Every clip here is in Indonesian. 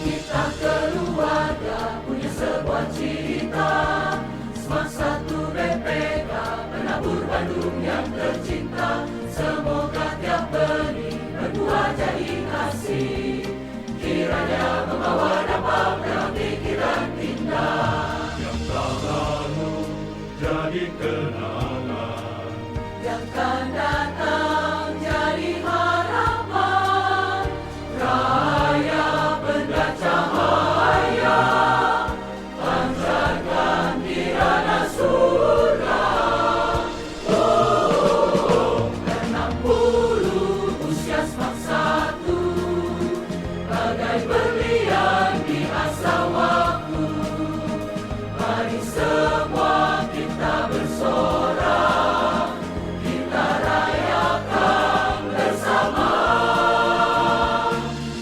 Kita keluarga punya sebuah cita, Smart 1 BPK penabur Bandung yang tercinta. Semoga tiap benih berbuah jadi kasih, kiranya membawa dampak dalam pikiran indah. Yang tak lalu jadi kenangan, yang akan datang jadi harapan. Raya benda cahaya, pancarkan kirana surga. Oh, 60 usia Smart 1, bagai berlian di asa waktu. Mari semua kita bersorak, kita rayakan bersama.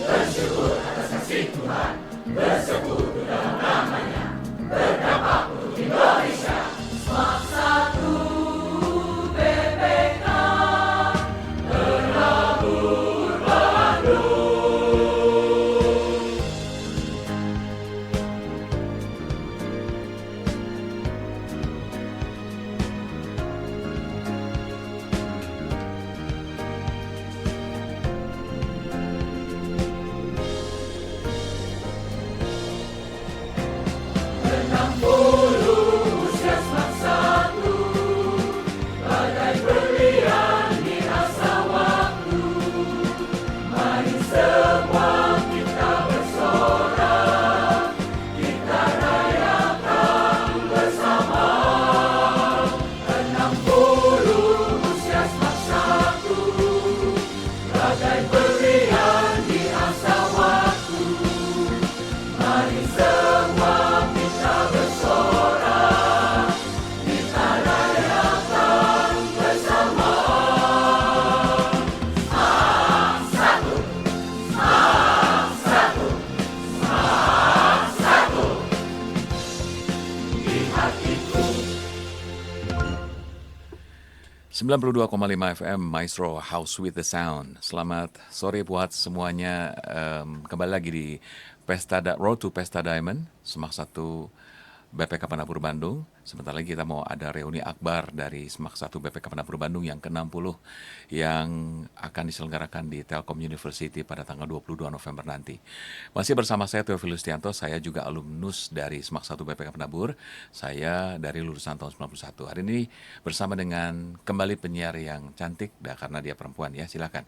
Bersyukur atas kasih Tuhan, bersekutu dalam namanya, berdampak untuk Indonesia. Smart 1 BPK penabur Bandung. Usia Smart 1, bagai berlian di asa waktu. Mari semua kita bersorak, kita rayakan bersama. 60 usia Smart 1, bagai berlian di asa waktu. Mari semua kita bersorak, kita rayakan bersama. Smart 1, Smart 1, Smart 1 di hatiku. 92,5 FM Maestro House with the Sound. Selamat sore buat semuanya. Kembali lagi di Road to Pesta Diamond, Smart 1 BPK Penabur Bandung. Sebentar lagi kita mau ada reuni akbar dari Smart 1 BPK Penabur Bandung yang ke-60 yang akan diselenggarakan di Telkom University pada tanggal 22 November nanti. Masih bersama saya Theophilus Tianto, saya juga alumnus dari Smart 1 BPK Penabur. Saya dari lulusan tahun 91. Hari ini bersama dengan kembali penyiar yang cantik, karena dia perempuan ya, silakan.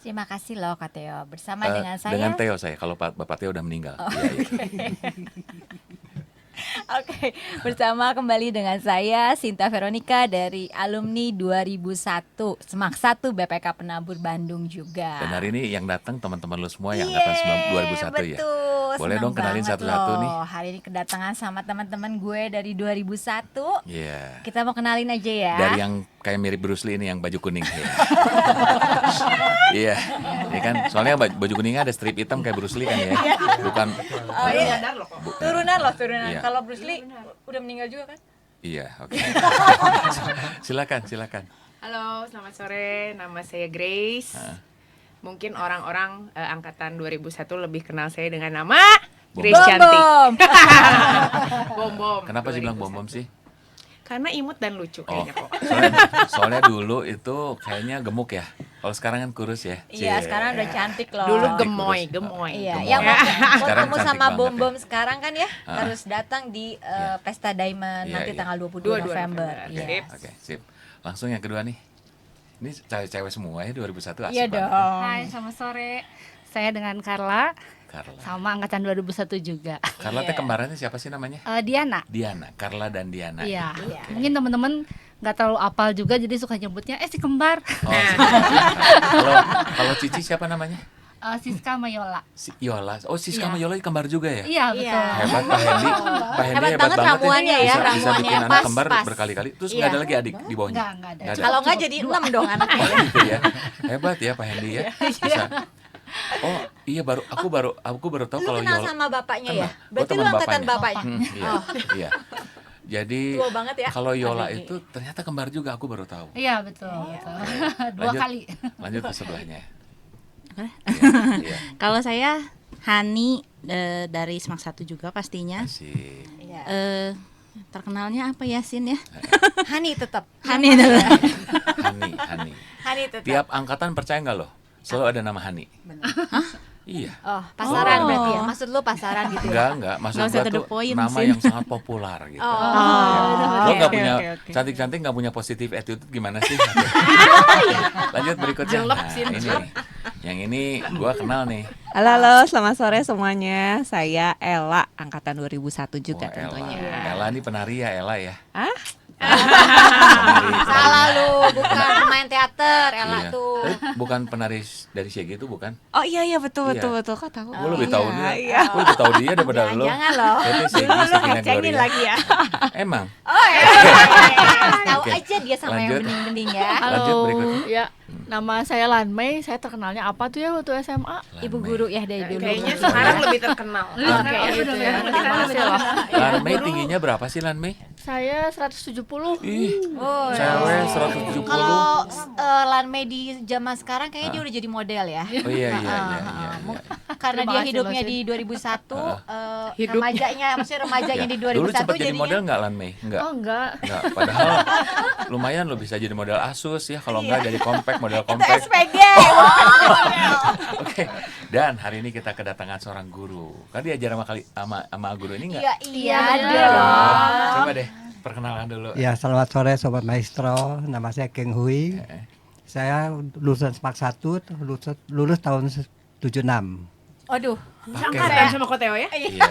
Terima kasih loh Kak Theo. Bersama dengan saya. Dengan Theo saya, kalau Bapak Theo udah meninggal. Oh, iya. Oke, bersama kembali dengan saya Sinta Veronica dari alumni 2001 Smart 1 BPK Penabur Bandung juga. Dan hari ini yang datang teman-teman lu semua yang angkatan 2001 ya. Betul. Boleh dong kenalin satu-satu nih. Hari ini kedatangan sama teman-teman gue dari 2001. Iya. Kita mau kenalin aja ya. Dari yang kayak mirip Bruce Lee ini yang baju kuning. Iya. Ini kan soalnya baju kuningnya ada strip hitam kayak Bruce Lee kan ya. Bukan. Oh, iya. Turunan. Iya. Kalau Bruce Lee udah meninggal juga kan? Iya, oke. Silakan. Halo, selamat sore. Nama saya Grace. Mungkin orang-orang angkatan 2001 lebih kenal saya dengan nama Grace Cantik. Bom. Kenapa sih bilang bom sih? Karena imut dan lucu kayaknya kok. Soalnya dulu itu kayaknya gemuk ya. Kalau sekarang kan kurus ya. Iya, sekarang udah cantik loh. Dulu Cantik, gemoy. Iya, Gemoy. yang mau Sekarang ketemu cantik sama banget Bom-Bom ya. sekarang kan ya harus datang di Pesta Diamond Iya, nanti iya. tanggal 22 November. Oke. Iya. Oke, sip. Langsung yang kedua nih. Ini cewek-cewek semua ya 2001 asik Iya banget. dong. Hai, selamat sore. Saya dengan Carla, Carla. sama angkatan 2001 juga. Carla teh Iya. kembarannya siapa sih namanya? Diana. Diana, Carla dan Diana. Iya. Iya. Mungkin teman-teman nggak terlalu apal juga, jadi suka nyebutnya si kembar. Oh, kalau Cici siapa namanya? Siska Mayola. Yola. Oh, Siska Iya. sama Yola kembar juga ya? Iya, betul. Hebat Pak Hendi. Pak Hendi Hebat hebat banget banget ramuannya ya, Bisa ramuannya bikin anak pas, kembar pas. berkali-kali. Terus Iya. nggak ada lagi adik di bawahnya? Nggak ada. Nggak ada. Kalau nggak jadi 6 dong anaknya ya. Gitu ya. Hebat ya Pak Hendi ya. Bisa. Oh iya aku baru tahu Lu kalau kenal Yola. sama bapaknya ya? Kenal. Berarti teman lu angkatan bapaknya. Iya. Iya. Jadi Tua banget ya. kalau Yola Apalagi. itu ternyata kembar juga, aku baru tahu. Iya, betul. Iya. betul. Dua Lanjut. kali. Lanjut ke sebelahnya. Apa? Iya. Kalau saya Hani dari Semak 1 juga pastinya. Asik. Iya. Terkenalnya apa ya, Sin ya? Hani tetap. Hani. Hani. Hani tetap. Tiap angkatan percaya nggak loh? Selalu ada nama Hani. Iya. Oh, pasaran Oh. berarti ya. Maksud lu pasaran gitu ya? Enggak. Maksud Nggak usah gua to the tuh point, nama Sin. yang sangat populer gitu. Oh. Lo nggak oke, punya oke. cantik-cantik, nggak punya positif attitude gimana sih? Lanjut berikutnya. Jelek, Nah, Sin, ini jelek. yang ini gua kenal nih. Halo, selamat sore semuanya. Saya Ella, angkatan 2001 juga Wah, Ella. tentunya. Ella ini penari ya, Ella ya. Ah? Salah lu, bukan pemain teater, Ella Iya. tuh. Tapi bukan penari dari Shaggy itu bukan? Oh iya betul Iya. betul kok tahu. Gue lebih tahu dia. Iya. Gue lebih tahu dia daripada lo. Jangan loh. Itu Shaggy, Lu Shaggy ngecengin Gloria. lagi ya. Emang. Tahu Oke. aja dia sama yang Lanjut. bening-bening ya. Lanjut berikutnya. Ya, nama saya Lanmei. Saya terkenalnya apa tuh ya waktu SMA? Ibu guru ya dari dulu. Kayaknya sekarang lebih terkenal. Lan- Kayak gitu ya. Masih loh. Lan Mei tingginya berapa sih Lan Mei? Saya 170. Ih, Oh, cewek 170. kalau Lanmei di zaman sekarang kayaknya dia udah jadi model ya. Oh iya. Karena Terima dia kasih, hidupnya Losin. di 2001, Hidupnya. remajanya di 2001 Dulu sempat jadi jadinya. model nggak Lan Mei? Enggak. Oh enggak. Enggak. Padahal lumayan lo bisa jadi model Asus ya. Kalau enggak jadi compact, model Itu compact. SPG. Oke. Dan hari ini kita kedatangan seorang guru. Kan diajar sama guru ini enggak? Iya, bener. dia dong. Coba deh perkenalan dulu. Ya, selamat sore Sobat Maestro. Nama saya Keng Hui. Saya lulusan Semak 1, lulus tahun 76. Aduh, Angkatan sama Koteo ya? Iya.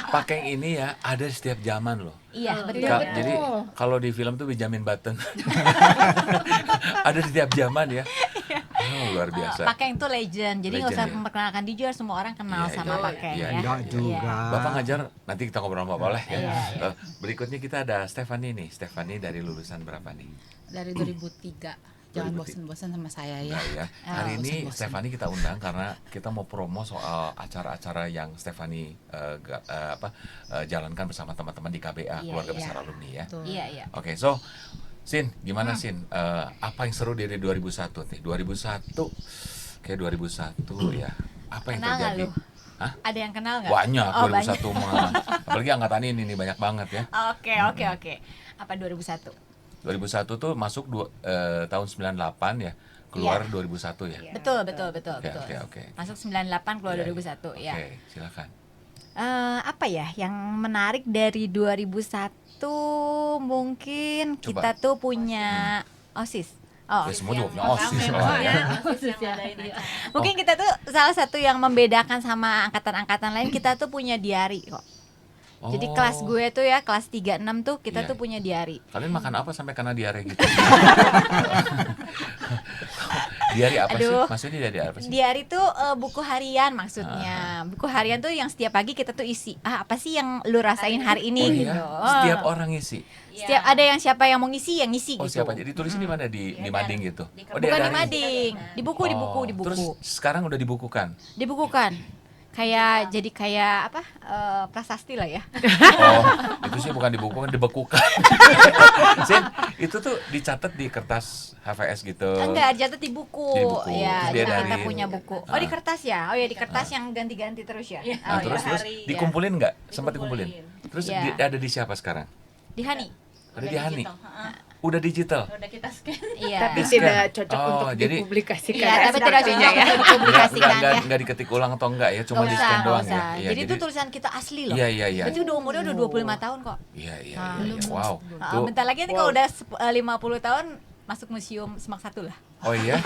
Pakai ini ya ada di setiap zaman loh. iya betul. Jadi kalau di film tuh Benjamin Button. Ada di setiap zaman ya. Oh, luar biasa. Pakeng itu legend, jadi nggak usah Legend, ya. memperkenalkan dia, semua orang kenal Iya, sama iya, Pakeng iya, ya. iya. Enggak juga. Bapak ngajar, nanti kita ngobrol sama Bapak boleh ya. Iya, Berikutnya kita ada Stephanie nih. Stephanie dari lulusan berapa nih? Dari 2003. Jangan 2003. bosan-bosan sama saya ya. Enggak ya. Hari ini Stephanie kita undang karena kita mau promo soal acara-acara yang Stephanie jalankan bersama teman-teman di KBA, Iya, Keluarga iya. Besar Alumni ya. Iya. Oke, so Sin, gimana Sin? Apa yang seru dari 2001 nih? 2001 kayak 2001 ya. Apa yang Kenal nggak terjadi? lu? Hah? Ada yang kenal nggak? Banyak, Oh, 2001 mah. Apalagi angkatan ini nih banyak banget ya. Oke. Apa 2001? 2001 tuh masuk tahun 98 ya, keluar 2001 ya. Betul. Oke. Masuk 98 keluar Iya, 2001 ya. Oke, silakan. Apa ya yang menarik dari 2001 mungkin Coba. kita tuh punya OSIS. Oh, Ya semua juga punya Iya. OSIS lah ya. mungkin kita tuh salah satu yang membedakan sama angkatan-angkatan lain, kita tuh punya diari kok. Jadi Oh. kelas gue tuh ya kelas 36 tuh kita Iya. tuh punya diari. Kalian makan apa sampai kena diare gitu? Diare apa sih? Aduh. Maksudnya diare apa sih? Diari tuh buku harian maksudnya. Buku harian tuh yang setiap pagi kita tuh isi. Apa sih yang lu rasain hari ini Oh gitu. iya, setiap orang ngisi. Setiap ada yang siapa yang mau ngisi yang ngisi Oh gitu. siapa aja? Ditulisnya di mana? Di mading gitu? Oh, Bukan di hari. mading, di buku, di Oh, buku. Terus sekarang udah dibukukan? Dibukukan. Jadi kayak apa? Prasasti lah ya. Oh, itu sih bukan dibukukan, dibekukan. Sin, itu tuh dicatat di kertas HVS gitu. Enggak, jatuh di buku. Di buku, Ya, terus kita diedarin. punya buku. Oh, di kertas ya. Oh ya, di kertas yang ganti-ganti terus ya. Nah, Oh, terus ya. dikumpulin nggak? Sempat dikumpulin. Terus Iya. ada di siapa sekarang? Di Hani. Ada di Hani. Udah digital. Iya. Tapi Di-scan. tidak cocok Oh, untuk jadi- dipublikasikan. Iya, tapi tidak cocok artinya ya. untuk dipublikasikan ya. Nggak diketik ulang atau enggak ya, cuma Nggak di usah, scan nggak doang usah. ya. Iya, Jadi itu tulisan kita asli loh. Iya. Berarti udah umurnya udah 25 tahun kok. Iya. Wow. Tuh. Bentar lagi nanti kalau udah 50 tahun masuk museum Semak 1 lah. Oh iya?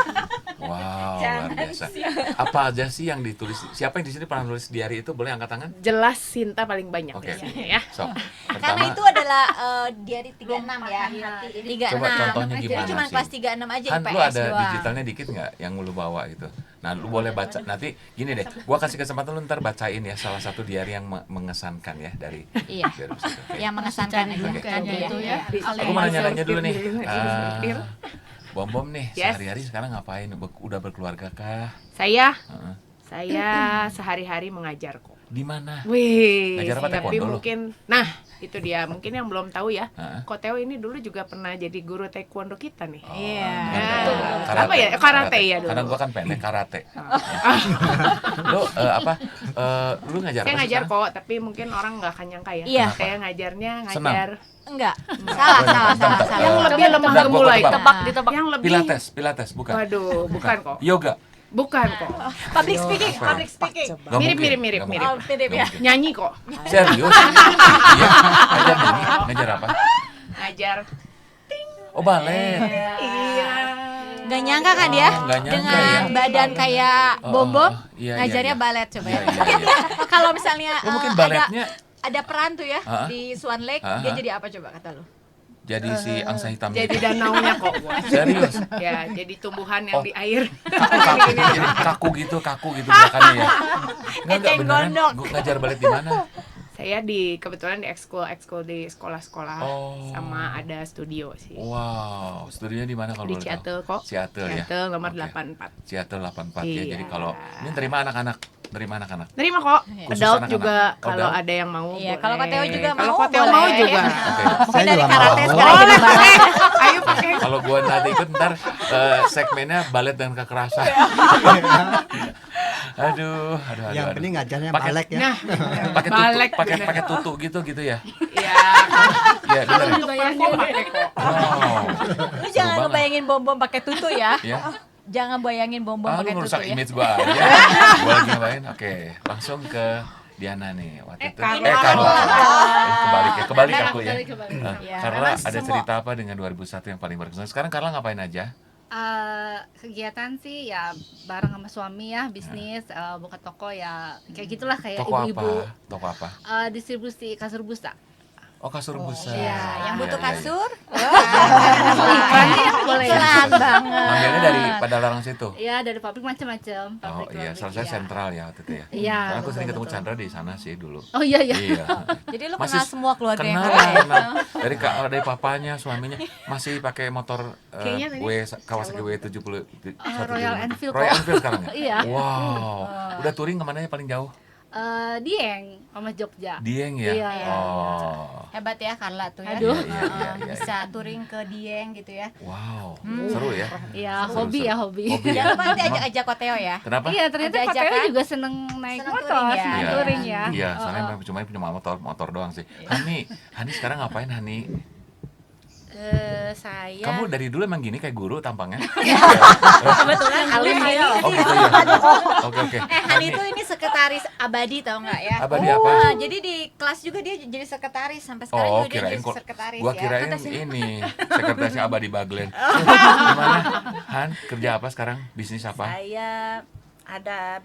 Wow, luar biasa. Apa aja sih yang ditulis? Siapa yang di sini pernah nulis diary itu? Boleh angkat tangan? Jelas Sinta paling banyak Oke. di sini ya. So, Karena pertama, itu adalah diary 36 ya. 36. Coba contohnya Jadi gimana cuma sih? kelas 36 aja kan IPS lu ada doang. digitalnya dikit nggak yang lu bawa gitu? Nah, lu boleh baca. Nanti gini deh, gua kasih kesempatan lu ntar bacain ya salah satu diary yang mengesankan ya dari Iya. dari situ. Oke. Yang mengesankan Cari itu buku kan aja ya. itu ya. Aku mau nanya-nanya dulu nih. Sortir. Bom nih, Yes. sehari-hari sekarang ngapain? Udah berkeluarga kah? Saya Heeh. saya sehari-hari mengajar kok. Di mana? Wih, Ngajar apa, tapi taekwondo lo? mungkin, nah itu dia, mungkin yang belum tahu ya, Heeh. Ko Teo ini dulu juga pernah jadi guru taekwondo kita nih. Iya. Karate. Apa ya? Karate ya dulu. Karena gua kan pendek karate. Lu lu ngajar Saya apa sih ngajar sekarang? kok, tapi mungkin orang nggak akan nyangka ya. Iya. Saya ngajarnya Senam. ngajar Enggak. Salah. yang lebih lemah Bentar, gua gemulai. tebak. Tebak, ditebak. Yang lebih Pilates, bukan. Waduh, bukan kok. Yoga. Bukan kok. Public speaking, Apa? public speaking. Nggak Mirip, mungkin, mirip. nggak mungkin. Oh, mirip Nggak ya. mungkin. Nyanyi kok. Serius? Iya. Ngajar nyanyi? Ngajar apa? Ngajar. Oh, balet. Iya. Nggak nyangka kan dia nggak nyangka dengan ya. badan kayak bom-bom Iya, ngajarnya iya. balet coba Iya, ya. iya, Mungkin iya. dia kalau misalnya Oh, mungkin ada baletnya ada peran tuh ya Ah. di Swan Lake, Ah. dia jadi apa coba kata lu? jadi si angsa hitam. Jadi danaunya kok. Serius? Ya, jadi tumbuhan yang Oh. di air. Jadi kaku gitu belakangnya ya. Eceng gondok. Gue ngajar balet di mana? Saya kebetulan di ekskul di sekolah-sekolah Oh. sama ada studio sih. Wow, studionya di mana kalau Di boleh Seattle tahu? kok. Seattle ya. Seattle nomor Oke. 84. Seattle 84 ya. Iya. Jadi kalau ini terima anak-anak. Nerima kok. Khusus Adult anak-anak. juga kalau Adult? ada yang mau. Iya, boleh. kalau Ko Teo juga Kalau mau, Ko Teo boleh. mau juga. Oke. Pokoknya Saya dari juga karate mau. sekarang jadi balet. Ayo pakai. Kalau gua nanti ikut ntar segmennya balet dan kekerasan. aduh. Yang penting ngajarnya Pakai- balek ya. Nah, pakai tutu, balek pakai tutu gitu ya. ya. Iya, benar ya. Bayarnya pakai kok. Wow. Lu jangan banget. ngebayangin bom-bom pakai tutu ya. Ya. Jangan bayangin bom-bom Ah, lu pakai tutu merusak ya. image gua aja. Gua lagi ngapain? Oke, langsung ke Diana nih waktu itu. Carla. Carla. Kebalik aku ya. Kebalik. Ya, Carla memang ada semua- cerita apa dengan 2001 yang paling berkesan? Sekarang Carla ngapain aja? Kegiatan sih ya bareng sama suami ya, bisnis, buka toko ya, kayak gitulah kayak Toko ibu-ibu. apa? Toko apa? Distribusi kasur busa. Oh, kasur busa. Iya, yang butuh Iya, iya, iya. kasur. Iklannya yang boleh ya. Iklan banget. Ngambilnya dari pada larang situ. Iya, dari pabrik macam-macam. Oh Pabrik-pabrik, iya, selesai iya. sentral ya waktu itu ya. Iya, Karena aku betul, sering ketemu betul. Chandra di sana sih dulu. Oh iya iya. Iya. Jadi lu Masih kenal semua keluarga yang kenal, ada ya? kenal. Dari papanya, suaminya masih pakai motor Kayaknya tadi Kawasaki W70. Royal Enfield Royal kok. Enfield sekarang ya? Iya. Wow. Udah touring kemana ya paling jauh? Dieng sama Jogja. Dieng ya? Iya, iya, Oh. Hebat ya Carla tuh ya. Aduh. Iya, iya, iya, Bisa touring ke Dieng gitu ya. Wow. Seru ya? Iya, Seru, hobi seru. ya hobi. Hobi ya? Jangan lupa nanti ajak Ko Teo ya. Kenapa? Iya, ternyata Ada Ko Teo ajakan? juga seneng naik Seneng motor, touring ya? seneng Iya. touring ya. Iya, soalnya cuma punya motor doang sih. Hani sekarang ngapain Hani? Saya Kamu dari dulu emang gini kayak guru tampangnya? Kebetulan Alim ini. Oh gitu ya. Oke. Han itu ini sekretaris abadi tau nggak ya? Abadi apa? Nah, jadi di kelas juga dia jadi sekretaris sampai sekarang Oh, juga dia kirain jadi kok. sekretaris Gua ya. kirain ini sekretarisnya Abadi Baglen. Gimana? Han, kerja apa sekarang? Bisnis apa? saya ada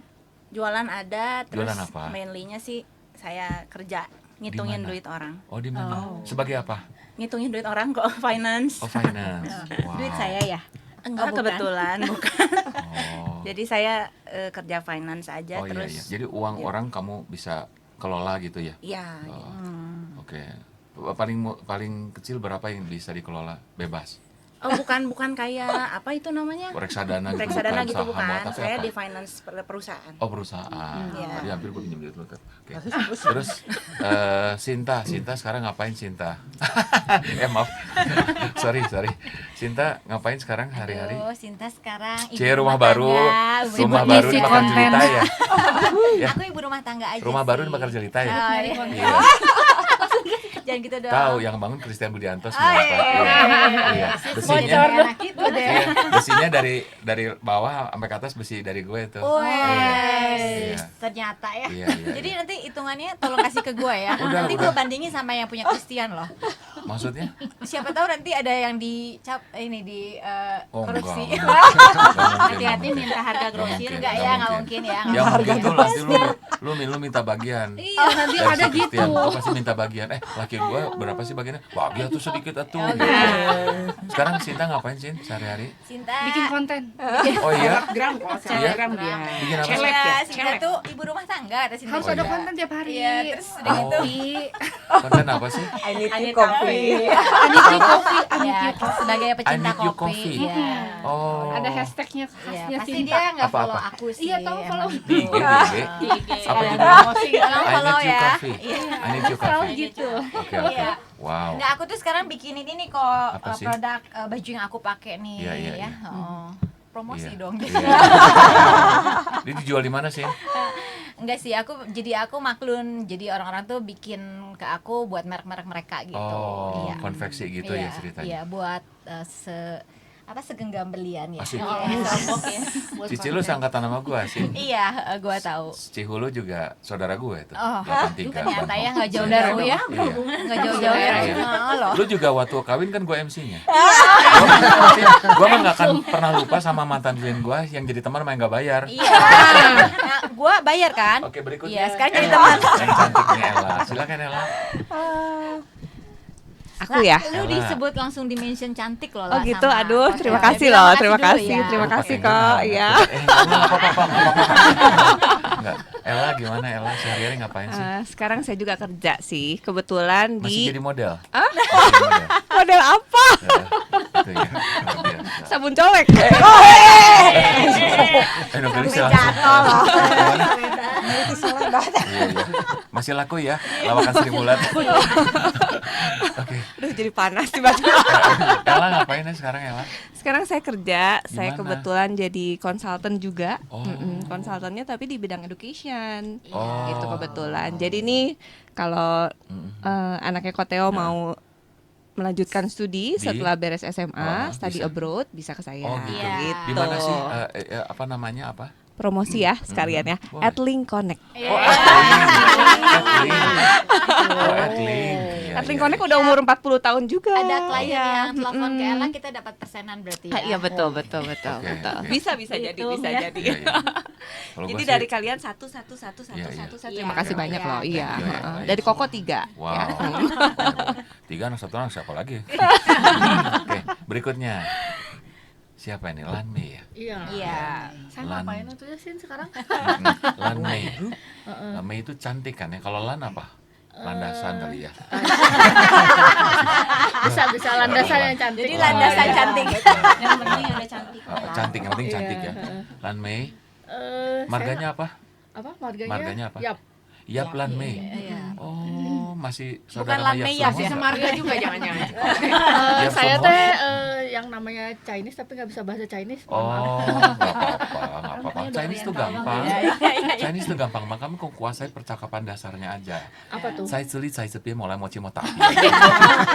jualan ada terus Jualan apa? mainly-nya sih saya kerja Di ngitungin mana? duit orang. Oh, di mana? Sebagai apa? Ngitungin duit orang kok finance. Oh, finance. Wow. Duit saya ya. Enggak bukan. kebetulan bukan. Oh. Jadi saya kerja finance aja Oh iya terus. iya. Jadi uang orang kamu bisa kelola gitu ya? Iya. Oh, Oke. Paling kecil berapa yang bisa dikelola bebas? Oh bukan kayak apa itu namanya? Reksadana gitu Reksadana gitu saham bukan. tapi Saya apa? di finance perusahaan. Oh perusahaan. Iya. Tadi hampir gue pinjam duit lu kan. Oke. Terus Sinta sekarang ngapain Sinta? Maaf. sorry. Sinta ngapain sekarang hari-hari? Aduh, Sinta sekarang ibu Cie rumah baru, tangga. rumah Sibuk baru ngisi dibakar konten. jelita ya. Ya. Aku ibu rumah tangga aja Rumah sih. baru dibakar jelita ya. Oh, iya. Iya. Jangan gitu dong. Tahu yang bangun Christian Budianto Oh, semua. Iya. Besinya, Bocor gitu deh. iya, besinya dari bawah sampai ke atas besi dari gue itu. Wes, Iya. ternyata ya. Iya, iya, Jadi iya. nanti hitungannya tolong kasih ke gue ya. Udah, nanti udah. gue bandingin sama yang punya Christian loh. Maksudnya? Siapa tahu nanti ada yang dicap ini di Oh, korupsi. enggak. Hati-hati minta harga grosir Enggak ya, nggak mungkin ya. Ya mungkin tuh nanti lu minta bagian. Iya, nanti Dari ada si gitu. Christian, gua pasti minta bagian. Laki gue berapa sih bagiannya? Bagian tuh sedikit atuh. Sekarang Sinta ngapain Sin sehari-hari? Sinta. Bikin konten. Oh iya? Gram kok, Iya? selebgram dia. Bikin apa? Celeb ya, Iya, Sinta celeb. tuh ibu rumah tangga kata Sinta. Harus Oh, ada iya. konten tiap hari. Iya, terus udah gitu. Konten apa sih? I need I need coffee. Aniki Coffee, Aniki Ya, Coffee. sebagai I pecinta need you kopi. coffee. Iya. Oh. Ada hashtagnya Iya, khasnya pasti Sinta. dia nggak Apa-apa? follow aku sih. Iya, tahu emang follow. gitu. Di IG. Di IG. Apa sekalian judulnya? promosi. Tolong I follow need you ya. coffee. Iya. I need you coffee. gitu. Oke, oke. Iya. Wow. Nggak, aku tuh sekarang bikinin ini kok Apa sih? produk baju yang aku pakai nih Iya, iya, ya. iya. Oh. Promosi Iya. dong. Iya. Ini dijual di mana sih? Enggak sih, aku maklun. Jadi orang-orang tuh bikin ke aku buat merek-merek mereka gitu. Oh, Iya. konveksi gitu ya Iya, ceritanya. Iya, buat segenggam belian ya. Asik. Iya, sombong ya. Buat Cici lu konten. seangkatan sama gua sih. Iya, gua tahu. Cihulu juga saudara gue itu. Oh, 83. ternyata ya Bandung. nggak jauh dari lu ya. Iya. Nggak jauh-jauh ya. Iya. Oh, loh. Lu juga waktu kawin kan gue MC-nya. Gue mah gak akan pernah lupa sama mantan klien gue yang jadi teman sama yang gak bayar. Iya. Nah, gua bayar kan? Oke, berikutnya. Iya, sekarang jadi teman. Yang cantik nih Ella. Silakan Ella. Aku ya. Lu Ella. disebut langsung dimension cantik loh Oh lah gitu, sama aduh, hotel. terima Ya, kasih bilang loh, makasih terima dulu kasih, ya. terima Lu kasih pakai kok, enggak? ya. Enggak apa-apa. Enggak. Ella gimana Ella? Sehari-hari ngapain sih? Sekarang saya juga kerja sih, kebetulan Masih di jadi model? Ah? Masih jadi model? model apa? Itu ya. Luar biasa. Sabun colek. Nobel Sampai jatuh loh. Iya, iya. Masih laku ya lawakan Sri Mulat. Oke. Aduh, jadi panas tiba-tiba. Ella ngapain ya sekarang Ella? Sekarang saya kerja, saya Gimana? kebetulan jadi konsultan juga. Oh. Konsultannya tapi di bidang education. Oh. Gitu kebetulan. Jadi nih kalau anaknya Koteo mau melanjutkan studi Di? setelah beres SMA, Oh, study bisa. abroad bisa ke saya. Oh gitu. Iya. Di mana sih? Apa namanya apa? Promosi ya sekalian ya. Boleh. Adlink Connect. Oh, Adlink. Oh, Adlink. Iya, Adlink iya, Connect iya. udah umur 40 tahun juga. Ada klien Iya. yang telepon ke Ella, kita dapat persenan berarti ya. Iya betul betul betul Oke, betul. oke. Bisa jadi Hitung bisa ya. jadi. Iya, iya. Kalau Jadi gua sih- dari kalian satu. Iya, iya. Terima Iya, kasih iya, banyak iya. loh. Iya. Iya, iya, heeh. iya. Dari Koko 3. Wow. 3 anak satu anak siapa lagi? Oke, berikutnya. Siapa ini? Lan Mei ya? Iya. Iya. Saya Lan. ngapain itu ya sih sekarang? Lan Mei. Lan Mei itu cantik kan ya? Kalau Lan apa? Landasan kali ya. Bisa landasan yang cantik. Jadi landasan cantik. Yang penting ada cantik. Cantik, yang penting cantik ya. Lan Mei. Marganya apa? Apa marganya? Marganya apa? Yap. Yap Lan Mei. Iya. Oh, masih Bukan saudara Lan Yap Mei Yap semua ya, nggak? Semarga juga jangan-jangan. Yap Saya semua? teh yang namanya Chinese tapi nggak bisa bahasa Chinese. mohon maaf. Oh, nggak apa-apa. Chinese tuh gampang. Chinese tuh gampang. Makanya kamu kuasai percakapan dasarnya aja. Apa tuh? Saya celi, saya sepi, mulai mochi mau tapi.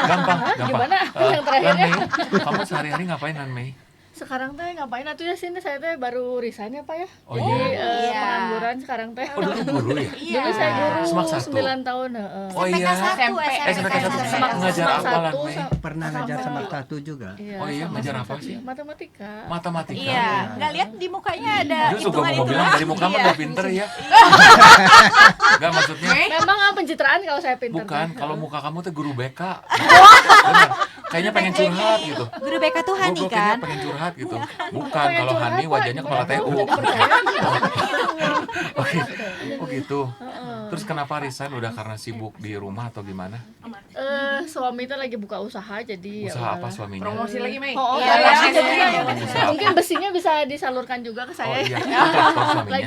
Gampang, gampang. Gimana? Yang terakhirnya? Lan Mei, kamu sehari-hari ngapain Lan Mei? Sekarang teh ngapain atuh ya sini saya teh baru resign ya Pak ya. Oh, Jadi iya. pengangguran sekarang teh. Oh, dulu guru ya? Dulu saya guru Semak satu. 9 tahun, heeh. Oh iya. SMK 1, SMK satu. SMK Ngajar Semak apa Lan satu Mei? Pernah ngajar sama satu juga. Iya, Oh iya, sama ngajar semak apa satu. sih? Matematika. Matematika. Iya, nggak lihat di mukanya ada Justru gue mau bilang hitungan-hitungan. dari muka mah Iya. udah pinter ya. Enggak maksudnya. Memang pencitraan kalau saya pintar. Bukan, kalau muka kamu tuh guru BK. Bener. Kayaknya pengen curhat gitu. Guru BK tuh Hani Gua kayaknya kan? pengen curhat gitu. Bukan, Pengen kalau curhat, Hani Pak. wajahnya kepala Gimana, TU. Pak? Jadi percaya. Oke. Oh gitu. Terus kenapa resign? Udah karena sibuk di rumah atau gimana? Suami itu lagi buka usaha jadi ya Usaha apa udahlah. suaminya? Promosi lagi, Mei. Oh, Iya, iya, iya. jadi Usaha mungkin besinya bisa disalurkan juga ke Oh saya. iya, apa suaminya?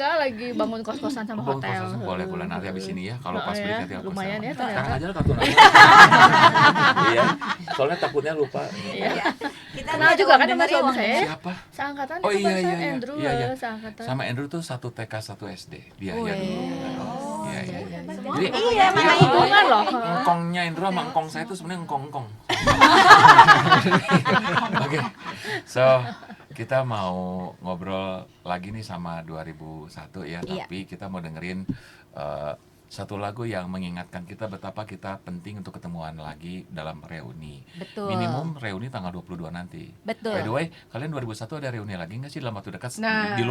Lagi bangun kos-kosan sama Bang, hotel. proses boleh bulan nanti habis ini ya. Kalau pas Oh, break ya. nanti aku Lumayan sama. ya ternyata. Sekarang aja lah kartu nama. Iya. Soalnya takutnya lupa. Iya. Kita Kenal juga kan sama dengerin suami uang saya. ya. Siapa? Seangkatan Oh itu iya barusan iya iya. Andrew Iya, iya. seangkatan. Sama Andrew tuh 1 TK 1 SD. Dia ya dulu. Iya iya. Jadi Iya, mana Hubungan loh. engkongnya Indro sama engkong saya itu sebenarnya engkong-engkong. Oke. So, kita mau ngobrol lagi nih sama 2001 ya, Iya. tapi kita mau dengerin satu lagu yang mengingatkan kita betapa kita penting untuk ketemuan lagi dalam reuni. Betul. Minimum reuni tanggal 22 nanti. Betul. By the way, kalian 2001 ada reuni lagi nggak sih dalam waktu dekat Nah. di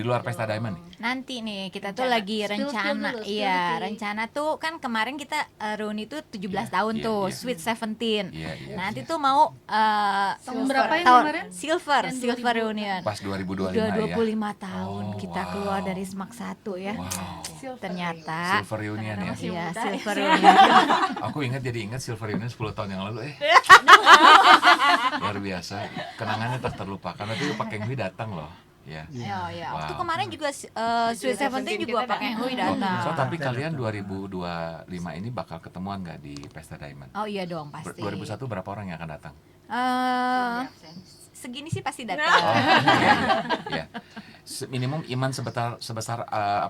luar Pesta Diamond? Nanti nih kita tuh lagi rencana, iya rencana tuh kan kemarin kita reuni tuh 17 tahun iya, tuh, iya. Sweet 17. Iya, iya. Nanti tuh mau Tahun berapa yang tahun kemarin? silver Yang reunion. Pas 2025 Udah ya. 25 tahun Oh, kita wow. keluar dari Smak 1 ya. Wow. Ternyata Silver reunion ya. iya silver reunion. Aku jadi ingat Silver Reunion 10 tahun yang lalu Luar biasa. Kenangannya tak terlupakan. Nanti Pak Kengwi datang loh. ya. Ya, ya. Wow. Waktu kemarin juga Sweet Seventeen juga Pak Keng Hui datang. So tapi kalian 2025 ini bakal ketemuan nggak di Pesta Diamond? Oh iya dong pasti. 2001 berapa orang yang akan datang? Segini sih pasti datang. Oh, iya, iya. Minimum iman sebesar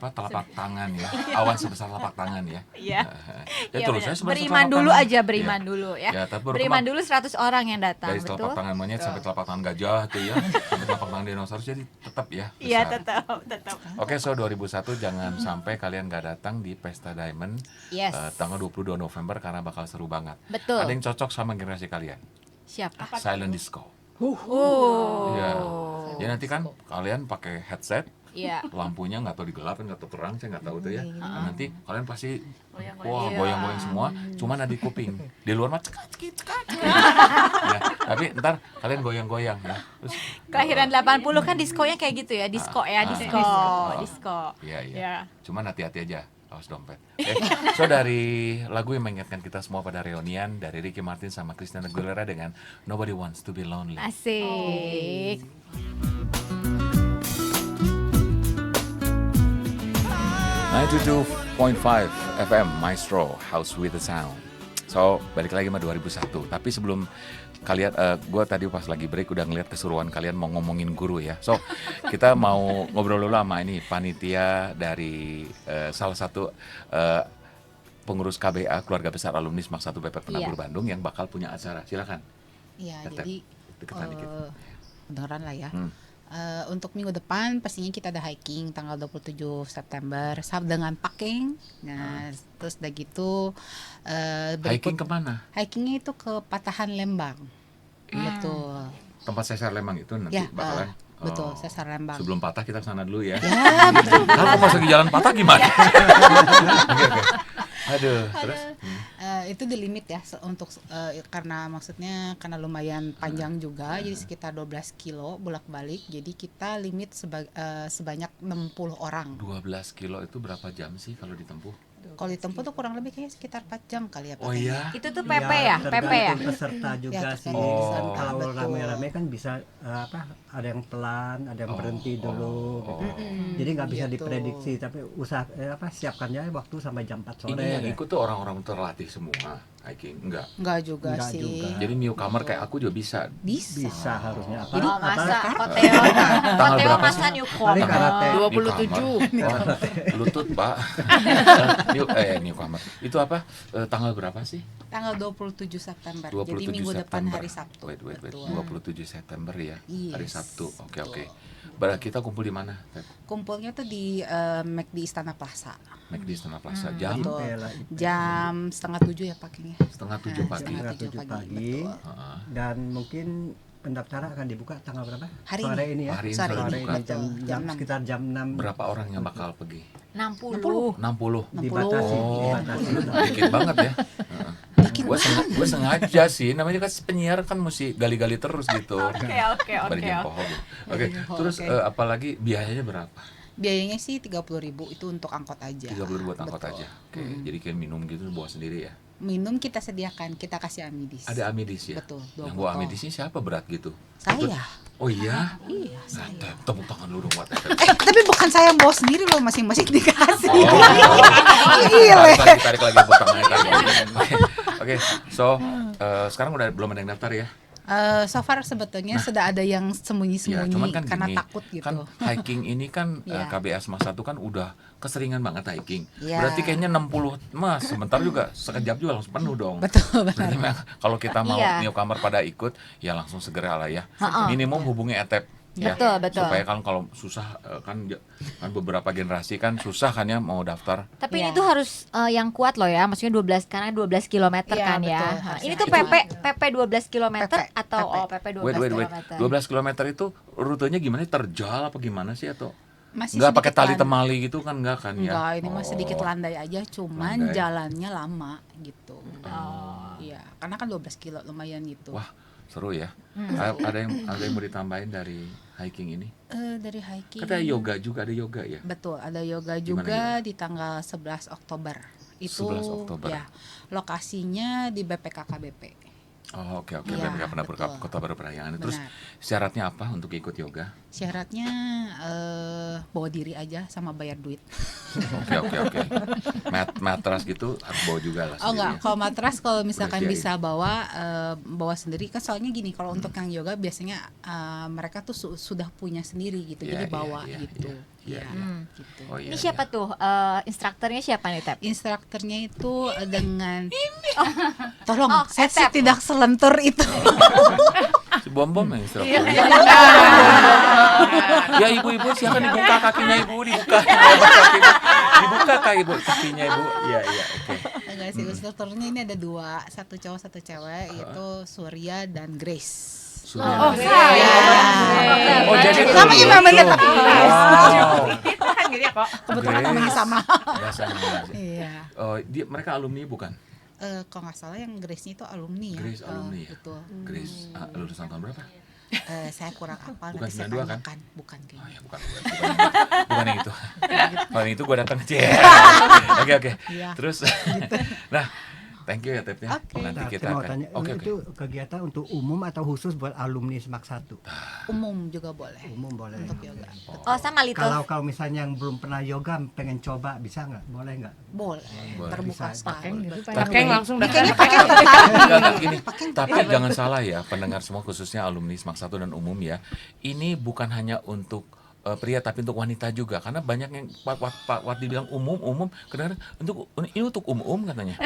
telapak tangan ya, awan sebesar telapak tangan ya. Iya. Ya Iya, terus benar. saya sebesar Beriman telapak dulu tangan. aja, beriman Iya. dulu ya. Ya, tapi baru Beriman kemarin dulu 100 orang yang datang, dari betul? telapak tangan monyet sampai telapak tangan gajah tuh ya, sampai telapak tangan dinosaurus, jadi tetap ya. Iya, besar. tetap. Oke, so 2001 jangan sampai kalian gak datang di Pesta Diamond Yes. tanggal 22 November karena bakal seru banget. Betul. Ada yang cocok sama generasi kalian. Siapa? Silent Disco. Oh. Iya. Ya nanti kan kalian pakai headset, Iya. lampunya nggak tahu digelapin nggak tahu terang, saya nggak tahu tuh ya. Nah, nanti kalian pasti Iya. goyang-goyang semua, cuman ada di kuping. Di luar mah cekak. Ya, tapi ntar kalian goyang-goyang ya. Terus Kelahiran 80 kan diskonya kayak gitu ya, disco ya, disco. Iya. Ya. Cuman hati-hati aja, awas dompet. So dari lagu yang mengingatkan kita semua pada reunian dari Ricky Martin sama Christina Aguilera dengan Nobody Wants to Be Lonely. Asik. 92.5 FM Maestro House with the Sound. So balik lagi sama 2001. Tapi sebelum kalian, gue tadi pas lagi break udah ngeliat keseruan kalian mau ngomongin guru ya. So kita mau ngobrol dulu sama ini panitia dari salah satu pengurus KBA Keluarga Besar Alumni Semak 1 BP Penabur Bandung yang bakal punya acara. Silakan. Iya, Tetep, jadi deketan dikit. beneran lah ya. Hmm. Untuk minggu depan pastinya kita ada hiking tanggal 27 September dengan Pakeng. Nah, terus udah gitu Hiking kemana? hikingnya itu ke Patahan Lembang. Betul. Tempat sesar Lembang itu nanti Ya, bakalan. betul, sesar Lembang. Sebelum patah kita kesana dulu ya. Ya, betul. Kalau pas lagi jalan patah gimana? Oke. Aduh, terus? Itu di limit ya untuk karena maksudnya karena lumayan panjang juga, jadi sekitar 12 kilo bolak-balik. Jadi kita limit sebanyak 60 orang. 12 kilo itu berapa jam sih kalau ditempuh? Kalau ditempuh tuh kurang lebih kayaknya sekitar 4 jam kali ya Pak. Oh iya? Itu tuh PP ya, PP ya. tergantung peserta juga Ya, sih. tergantung peserta, Kalau betul. rame-rame kan bisa ada yang pelan, ada yang berhenti dulu. Gitu. Jadi nggak bisa Gitu. diprediksi, tapi siapkannya waktu sampai jam 4 sore. Ini yang deh. ikut tuh orang-orang terlatih semua hiking? Enggak. Enggak juga Enggak sih. juga. Jadi newcomer kayak aku juga bisa. Bisa harusnya. Jadi, Oh, masa apa? Koteo. Tanggal Koteo berapa masa sih? newcomer. Paling karate. 27. Newcomer. Oh, lutut, Pak. Newcomer. Itu apa? Tanggal berapa sih? Tanggal 27 September. 27 Jadi minggu depan September. hari Sabtu. Wait. Betul. 27 September ya. Yes, Hari Sabtu. Oke. betul. Berarti kita kumpul di mana? Kumpulnya tuh di McD Istana Plaza. McD Istana Plaza. Jam Betul. Bela itu. Jam 6:30 ya pakainya. setengah 7 pagi. setengah Setengah 7 pagi. betul. Heeh. Dan mungkin pendaftaran akan dibuka tanggal berapa? Hari Sore ini. ini ya. Hari ini Sore sore Sore dibuka. ini jam, Betul, jam 6. sekitar jam 6 Berapa orang yang bakal pergi? 60. 60. dibatasi. Oh, dibatasi. dikit banget ya. Gue sengaja sih, namanya kan penyiar kan mesti gali-gali terus gitu. Oke. Bagian pohon. Oke, terus Oke. apalagi biayanya berapa? Biayanya sih 30.000 itu untuk angkot aja. 30 buat angkot Betul. aja. Oke, jadi kayak minum gitu bawa sendiri ya. Minum kita sediakan, kita kasih amidis. Ada amidis ya? Betul, 2 Yang bawa botol. amidisnya siapa berat gitu? Saya. Oh iya? Iya, Nah, saya. tepuk tangan dulu dong buat Tapi bukan saya yang bawa sendiri loh, masing-masing dikasih. Oh. Gile. Tarik lagi tepuk tangannya. Oke, so sekarang udah belum ada yang daftar ya? So far sebetulnya sudah ada yang Ya, sembunyi-sembunyi cuman kan karena gini, takut gitu. kan hiking ini kan Iya. KBS Mas 1 kan udah keseringan banget hiking. Iya. Berarti kayaknya 60 Mas, sebentar juga sekejap juga langsung penuh dong. Betul, Berarti benar. memang kalau kita mau Iya. newcomer pada ikut, ya langsung segera lah ya. Ha-ha. Minimum hubungi Etep. Ya, Betul. supaya kan kalau susah kan beberapa generasi kan susah kan ya mau daftar. Tapi Iya. ini tuh harus yang kuat loh ya, maksudnya 12 karena 12 km Iya, kan ya. betul, Nah, harusnya ini tuh itu. PP 12 km atau PP 12 Wait. km. 12 km itu rutenya gimana? Terjal apa gimana sih atau Masih nggak pakai sedikit tali land- temali gitu kan nggak kan ya? Enggak, ini mah Oh. sedikit landai aja, cuman Landai. jalannya lama gitu. Oh. Iya, karena kan 12 kilo lumayan gitu. Wah, seru ya. Ada yang mau ditambahin dari hiking ini? Dari hiking. Kata yoga juga, ada yoga ya? Betul, ada yoga Gimana juga yoga? di tanggal 11 Oktober. Itu 11 Oktober. ya, lokasinya di BPKKBP. Oh, oke. Iya, BPK Penabur betul. Kota Baru Parahyangan. Terus Benar. syaratnya apa untuk ikut yoga? Syaratnya bawa diri aja sama bayar duit. Oke. Matras gitu harus bawa juga lah. Oh enggak, kalau matras kalau misalkan Udah bisa bawa sendiri kan, soalnya gini, kalau untuk yang yoga biasanya mereka tuh sudah punya sendiri gitu, Iya, jadi iya, bawa iya, gitu. iya, Iya, iya. gitu. Oh, iya, Ini siapa iya. tuh instrukturnya siapa nih Tep? Instrukturnya itu dengan tolong, Oh, saya Tep. tidak selentur itu. Si Bom yang instruktur. Ya ibu-ibu silakan dibuka kakinya ibu, dibuka. Dibuka kak ibu kakinya ibu. Iya, oke. Enggak sih, instrukturnya ini ada dua, satu cowok satu cewek, yaitu Surya dan Grace. Surya. Iya. Jadi Namanya itu. memang bener. Wow. Kan gitu ya kok. Kebetulan Grace. namanya sama. Ya, sama. Iya. Oh, mereka alumni bukan? Kalau nggak salah yang Grace-nya itu alumni ya. Grace alumni ya? Betul. Grace lulusan tahun berapa? Saya kurang hafal, Bukan nanti saya 92 kan? tanyakan. Bukan Oh kayaknya. ya bukan yang itu. Kalau yang itu gua datang aja. Oke. Iya. Terus, nah, thank you ya Tep ya. Oke. Nanti Nah, kita saya mau akan. tanya, Oke. itu kegiatan untuk umum atau khusus buat alumni SMAK 1? Umum juga boleh. Umum boleh. Untuk yoga. Oh sama Little. Kalau misalnya yang belum pernah yoga pengen coba, bisa nggak? Boleh nggak? Boleh. Boleh. Terbuka Bisa. sekali. Pakai langsung daftar. Enggak, gini. Tapi jangan salah ya pendengar semua, khususnya alumni SMAK 1 dan umum ya. Ini bukan hanya untuk pria tapi untuk wanita juga, karena banyak yang Pak dibilang umum kadang ini untuk katanya.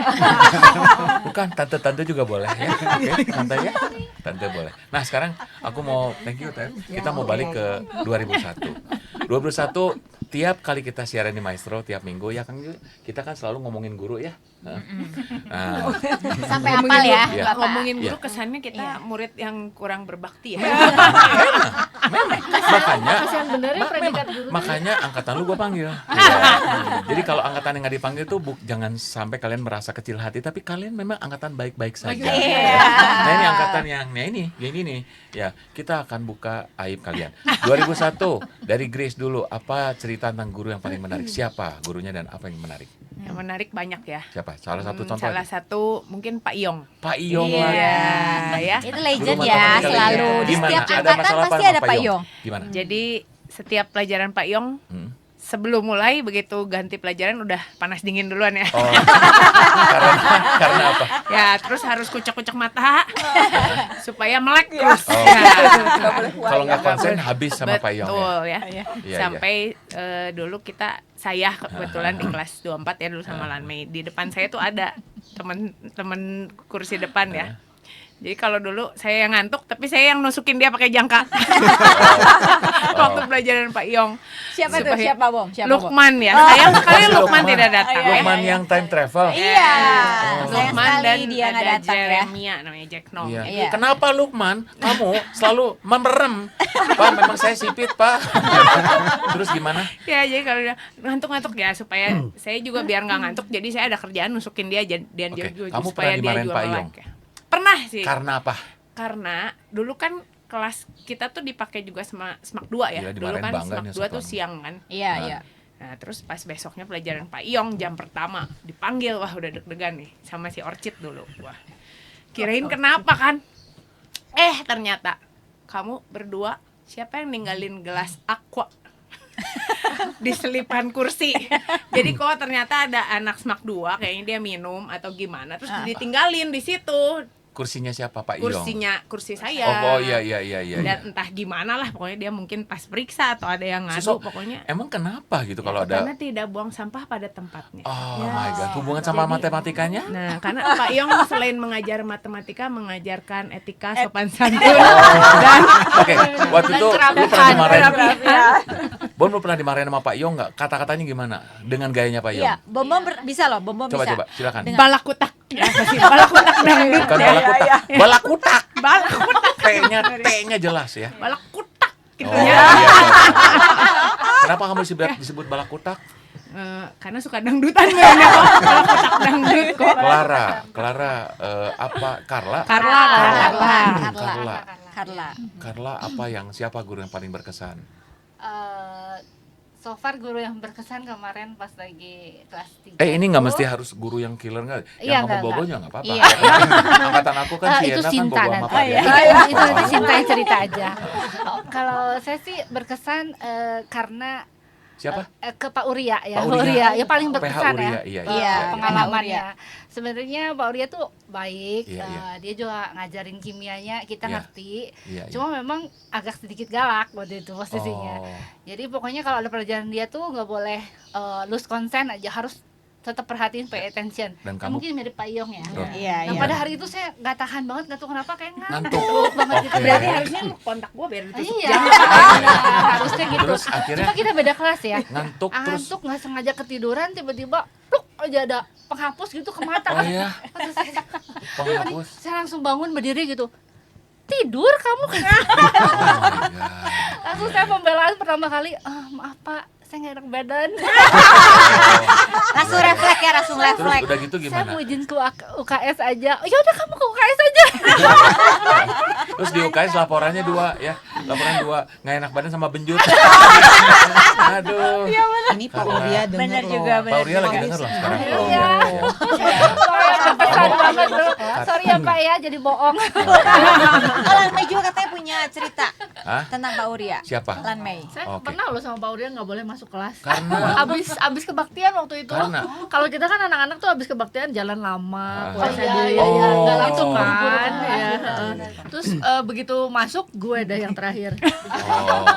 Bukan, tante juga boleh ya. Oke, santai ya. Tante boleh. Nah, sekarang aku mau thank you Tep. Kita mau balik ke 2001. 2001 tiap kali kita siaran di Maestro tiap minggu ya Kang, kita kan selalu ngomongin guru ya. Nah, Sampai hafal ya. Iya. Bapak. Ngomongin guru Iya. kesannya kita murid yang kurang berbakti ya. makanya bener ya predikat guru. makanya angkatan lu gua panggil. Iya. Jadi kalau angkatan yang nggak dipanggil tuh jangan sampai kalian merasa kecil hati, tapi kalian memang angkatan baik-baik saja. Iya. Nah ini angkatan yang ini nih ya, kita akan buka aib kalian. 2001 dari Grace dulu, apa cerita tentang guru yang paling menarik? Siapa gurunya dan apa yang menarik? Yang menarik banyak ya. Siapa? Salah satu contoh Salah aja. satu mungkin Pak Iyong. Pak Iyong Iya. lagi. Ya. Itu legend Guru ya, matematika selalu legend. di Gimana? setiap Ada angkatan masalah apa pasti sama ada Pak Yong. Gimana? Jadi setiap pelajaran Pak Iyong Hmm. sebelum mulai begitu ganti pelajaran udah panas dingin duluan ya. Oh, karena apa? Ya, terus harus kucek-kucek mata supaya melek terus. Oh. Ya. Kalau nggak konsen habis sama Pak Iyong ya. Betul ya. Iya, Sampai dulu saya kebetulan di kelas 24 ya dulu sama Lanmei. Di depan saya tuh ada temen kursi depan ya. Jadi kalau dulu saya yang ngantuk, tapi saya yang nusukin dia pakai jangka. Waktu pelajaran Pak Iyong. Siapa tuh? Supaya- Siapa Bom? Siapa Bom? Lukman ya. Sayang sekali Lukman tidak datang ya. Lukman yang time travel. Iya. Sayang Lukman sekali dan dia nggak ada datang ya. Jeremia namanya Jack Nong. Iya. Iya. Kenapa Lukman? Kamu selalu memerem. Pak, memang saya sipit, Pak. Terus gimana? Ya jadi kalau dia ngantuk-ngantuk ya supaya saya juga biar nggak ngantuk, jadi saya ada kerjaan nusukin dia dan Oke, juga kamu supaya pernah dia dimarahin juga Pak Iyong? melek ya. Pernah sih. Karena apa? Karena dulu kan kelas kita tuh dipakai juga sama SMAK 2 ya. Gila, Dulu dimarahin kan bangga SMAK nih 2 tuh satuan. siang kan. Iya, Nah. iya. Nah, terus pas besoknya pelajaran Pak Iyong jam pertama dipanggil, wah udah deg-degan nih sama si Orchid dulu. Wah. Kirain kenapa kan? Ternyata kamu berdua siapa yang ninggalin gelas aqua di selipan kursi. Jadi kok ternyata ada anak SMAK 2 kayaknya dia minum atau gimana terus ditinggalin di situ. Kursinya siapa, Pak Iyong? Kursi saya. Oh iya. Dan entah gimana lah pokoknya dia mungkin pas periksa atau ada yang ngadu pokoknya. Emang kenapa gitu kalau Karena ada? tidak buang sampah pada tempatnya. Oh Ya. my god, hubungan sama Jadi- matematikanya? Nah, karena Pak Iyong selain mengajar matematika, mengajarkan etika, sopan santun, Dan oke, waktu itu lu pernah dimarahin. Iya. Bon, lu pernah dimarahin sama Pak Iyong nggak? Kata-katanya gimana? Dengan gayanya Pak Iyong? Iya, Bom bisa loh, Bom bisa. Coba, silakan. Dengan- balak kutak. Ya, kasih balak kutak dangdut. Bukan Ya. balak kutak, balak kutak. Balak kutak. T-nya jelas ya. Balak kutak gitu Oh, ya. iya. Kenapa kamu disebut balak kutak? Karena suka dangdutan kayaknya kok. Balak kutak dangdut kok. Clara, apa? Carla? Carla. Carla. Carla apa siapa guru yang paling berkesan? so far guru yang berkesan kemarin pas lagi kelas 3. Ini nggak mesti harus guru yang killer nggak? Iya, Yang kamu nggak. bogonya nggak apa-apa. Iya. Angkatan aku kan Itu Siena kan Sinta bogo sama nanti. Pak Iya, Dian. itu nanti Sinta yang cerita aja. Kalau saya sih berkesan karena Siapa? ke Pak Uria ya. Pak Pak Uria. Uria ya paling PH berkesan Uria, ya. iya, iya. Pengalamannya. Sebenarnya Pak Uria tuh baik, Iya, iya. dia juga ngajarin kimianya, kita Iya. ngerti. Iya, iya. Cuma memang agak sedikit galak waktu itu posisinya. Oh. Jadi pokoknya kalau ada pelajaran dia tuh nggak boleh lose concern aja, harus tetap perhatiin, pay attention. Dan Ya, kamu- mungkin mirip Pak Iyong ya. Oh. Iya, Nah iya. pada hari itu saya nggak tahan banget, nggak tahu kenapa kayak Ngantuk. banget gitu. Oke. Berarti harusnya lu kontak gua biar ditutup Iya, jam. harusnya gitu. Terus akhirnya Cuma kita beda kelas ya. ngantuk terus. Ngantuk nggak sengaja ketiduran, tiba-tiba pluk aja ada penghapus gitu ke mata. Oh iya, Terus saya, penghapus. saya langsung bangun berdiri gitu. Tidur kamu kan? Oh my God. Langsung saya pembelaan pertama kali, maaf Pak, saya nggak enak badan. Langsung refleks ya, langsung Terus refleks. udah gitu Saya gimana? mau izin ke UKS aja. Ya udah kamu ke UKS aja. Terus di UKS laporannya 2 ya. Laporan 2, nggak enak badan sama benjut. Aduh. Ini Pak Uria dengar Bener loh. juga, Pak Uria lagi denger loh sekarang. Iya. Oh, iya. Soalnya berkesan banget tuh. Sorry ya Pak ya, jadi bohong. Oh, Lan Mei juga katanya punya cerita Hah? tentang Pak Uria. Siapa? Lan Mei. Saya Oke. pernah loh sama Pak Uria nggak boleh masuk kelas. Karena? abis kebaktian waktu itu. Karena? Kalau kita kan anak-anak tuh abis kebaktian jalan lama, Ah. puasa iya, dulu, iya, iya. nggak langsung Oh. buru-buru Kan, kan. iya. Terus begitu masuk gue dah yang terakhir.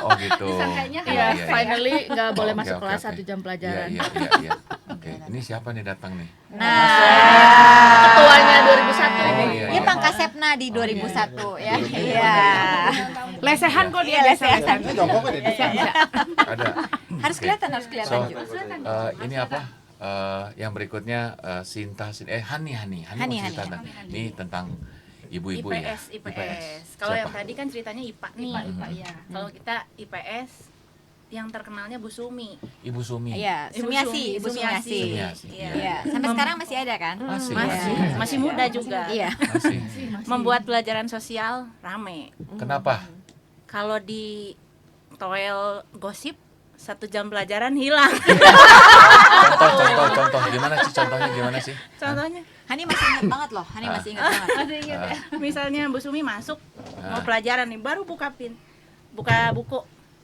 Oh gitu. Disangkanya Iya, kayak iya, iya. finally nggak boleh Oke, masuk oke, kelas oke. 1 jam pelajaran. Iya, iya, iya. Oke, ini siapa nih datang nih? Nah, Ketuanya 2001 ini. Oh, iya, dia iya. Pangkasepna di 2001 ya. Iya. Lesehan kok dia Iya, lesehan. Bisa. Ada. Harus Oke. kelihatan, harus kelihatan. So, Ju. ini apa? Yang berikutnya Sinta, Hani mau Hani. cerita tentang ini tentang ibu-ibu ya. IPS. Kalau yang Siapa? tadi kan ceritanya IPA nih. IPA, iya. Kalau kita IPS yang terkenalnya Bu Sumi. Ibu Sumi. Iya, Sumiasi, Ibu Sumiasi. Sumiasi, Iya. Iya, sampai sekarang masih ada kan? Masih. Masih muda juga. Iya. Masih. Membuat pelajaran sosial rame. Kenapa? Kalau di Toel gosip 1 jam pelajaran hilang. Contoh gimana sih contohnya gimana sih? Contohnya, Hani masih ingat banget loh, Hani masih ingat banget. Masih ingat ya? misalnya Bu Sumi masuk mau Ah. pelajaran nih, baru buka buku.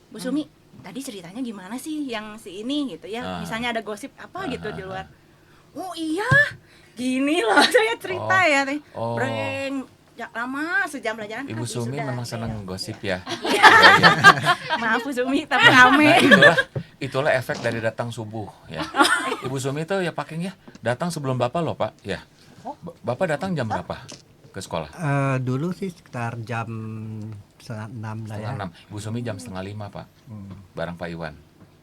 Bu Sumi, tadi ceritanya gimana sih yang si ini gitu ya? Ah. Misalnya ada gosip apa gitu di Ah. luar. Oh iya, gini loh saya cerita Oh. ya nih. Oh. Breng, ya, lama sejam pelajaran. Ibu habis Sumi sudah. memang senang gosip ya. Maaf Bu Sumi, tapi rame. Nah, itulah efek dari datang subuh ya. Ibu Sumi itu ya pakainya datang sebelum Bapak loh, Pak. Ya. Bapak datang jam berapa ke sekolah? Dulu sih sekitar jam 5:30 lah ya. 4:30. Ibu Sumi jam 4:30, Pak. Bareng Pak Iwan.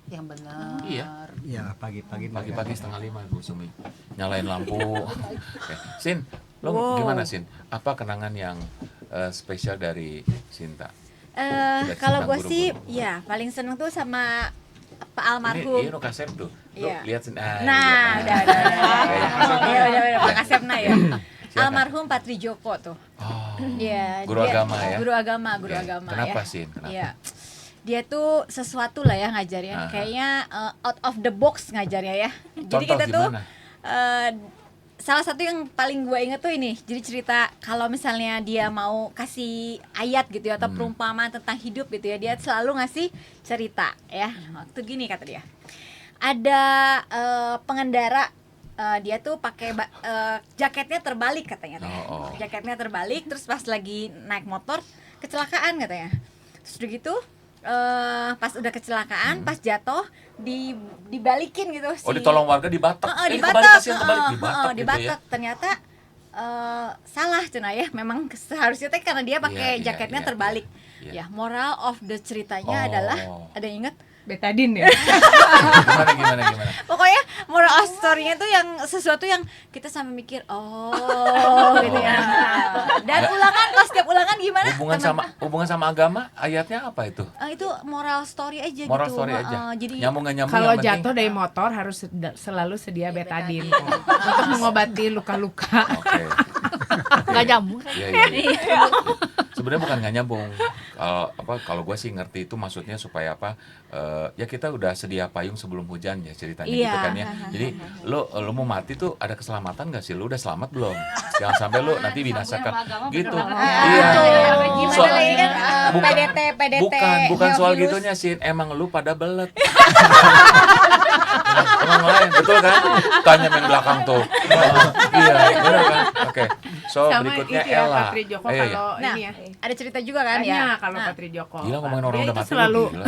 Yang benar. Iya. Ya pagi-pagi. Pagi-pagi 4:30 Bu Sumi. Nyalain lampu. Oke. Sin, lo gimana Sin? Apa kenangan yang spesial dari Sinta? Tidak Kalau tentang gue sih, guru-guru. ya paling seneng tuh sama Pak Ini almarhum. lo kasep tuh. Lo Iya. lihat Sin. Nah, udah. Udah, Pak Kasepna ya. Siapa? Almarhum Patri Joko tuh. Oh. Iya. Guru agama ya? Guru agama Oke. agama Kenapa, ya. Sin? Kenapa? Iya. Dia tuh sesuatu lah ya ngajarnya. Aha. Kayaknya out of the box ngajarnya ya. Jadi Contoh kita tuh gimana? salah satu yang paling gue inget tuh ini. Jadi cerita kalau misalnya dia mau kasih ayat gitu ya, atau perumpamaan tentang hidup gitu ya, dia selalu ngasih cerita ya. Waktu gini kata dia. Ada pengendara, dia tuh pakai jaketnya terbalik katanya. Oh. Jaketnya terbalik, terus pas lagi naik motor kecelakaan katanya. Terus udah gitu pas udah kecelakaan, pas jatuh dibalikin gitu sih. Oh, ditolong warga dibatak. Dibatak, Kebalik kasihan terbalik dibatak gitu ya. dibatak. Ternyata salah Cuna ya, memang seharusnya teh karena dia pakai Iya, jaketnya iya, terbalik. iya. Ya, moral of the ceritanya Oh. adalah, ada yang inget? Betadin ya. Gimana? Pokoknya moral of story-nya tuh yang sesuatu yang kita sampai mikir, gitu ya. Dan ulangan, kalau setiap ulangan gimana? Hubungan sama agama ayatnya apa itu? Itu moral story aja Moral gitu. story aja. Jadi Nyambung nggak nyambung Kalau yang penting. jatuh dari motor harus selalu sedia betadin untuk mengobati luka-luka. Oke. Nggak nyambung. Iya. Sebenarnya bukan nggak nyambung. Kalau gue sih ngerti itu maksudnya supaya apa? Ya kita udah sedia payung sebelum hujan ya ceritanya Iya. gitu kan ya. Jadi lo mau mati tuh ada keselamatan gak sih? Lo udah selamat belum? Jangan sampai lo nanti binasakan gitu. Iya. Gimana So- lagi kan bukan- PDT Bukan soal Neophilus. gitunya sih. Emang lu pada belet. Emang lain, betul kan? Tanya main belakang tuh. Iya, benar kan? Oke. So Sama berikutnya itu ya Ella. Patri Joko Iya, iya. kalau Nah, ini ya. ada cerita juga kan Tanya ya. kalau Nah, Patri Joko. Gila ngomongin orang Dia udah itu mati selalu lu gila.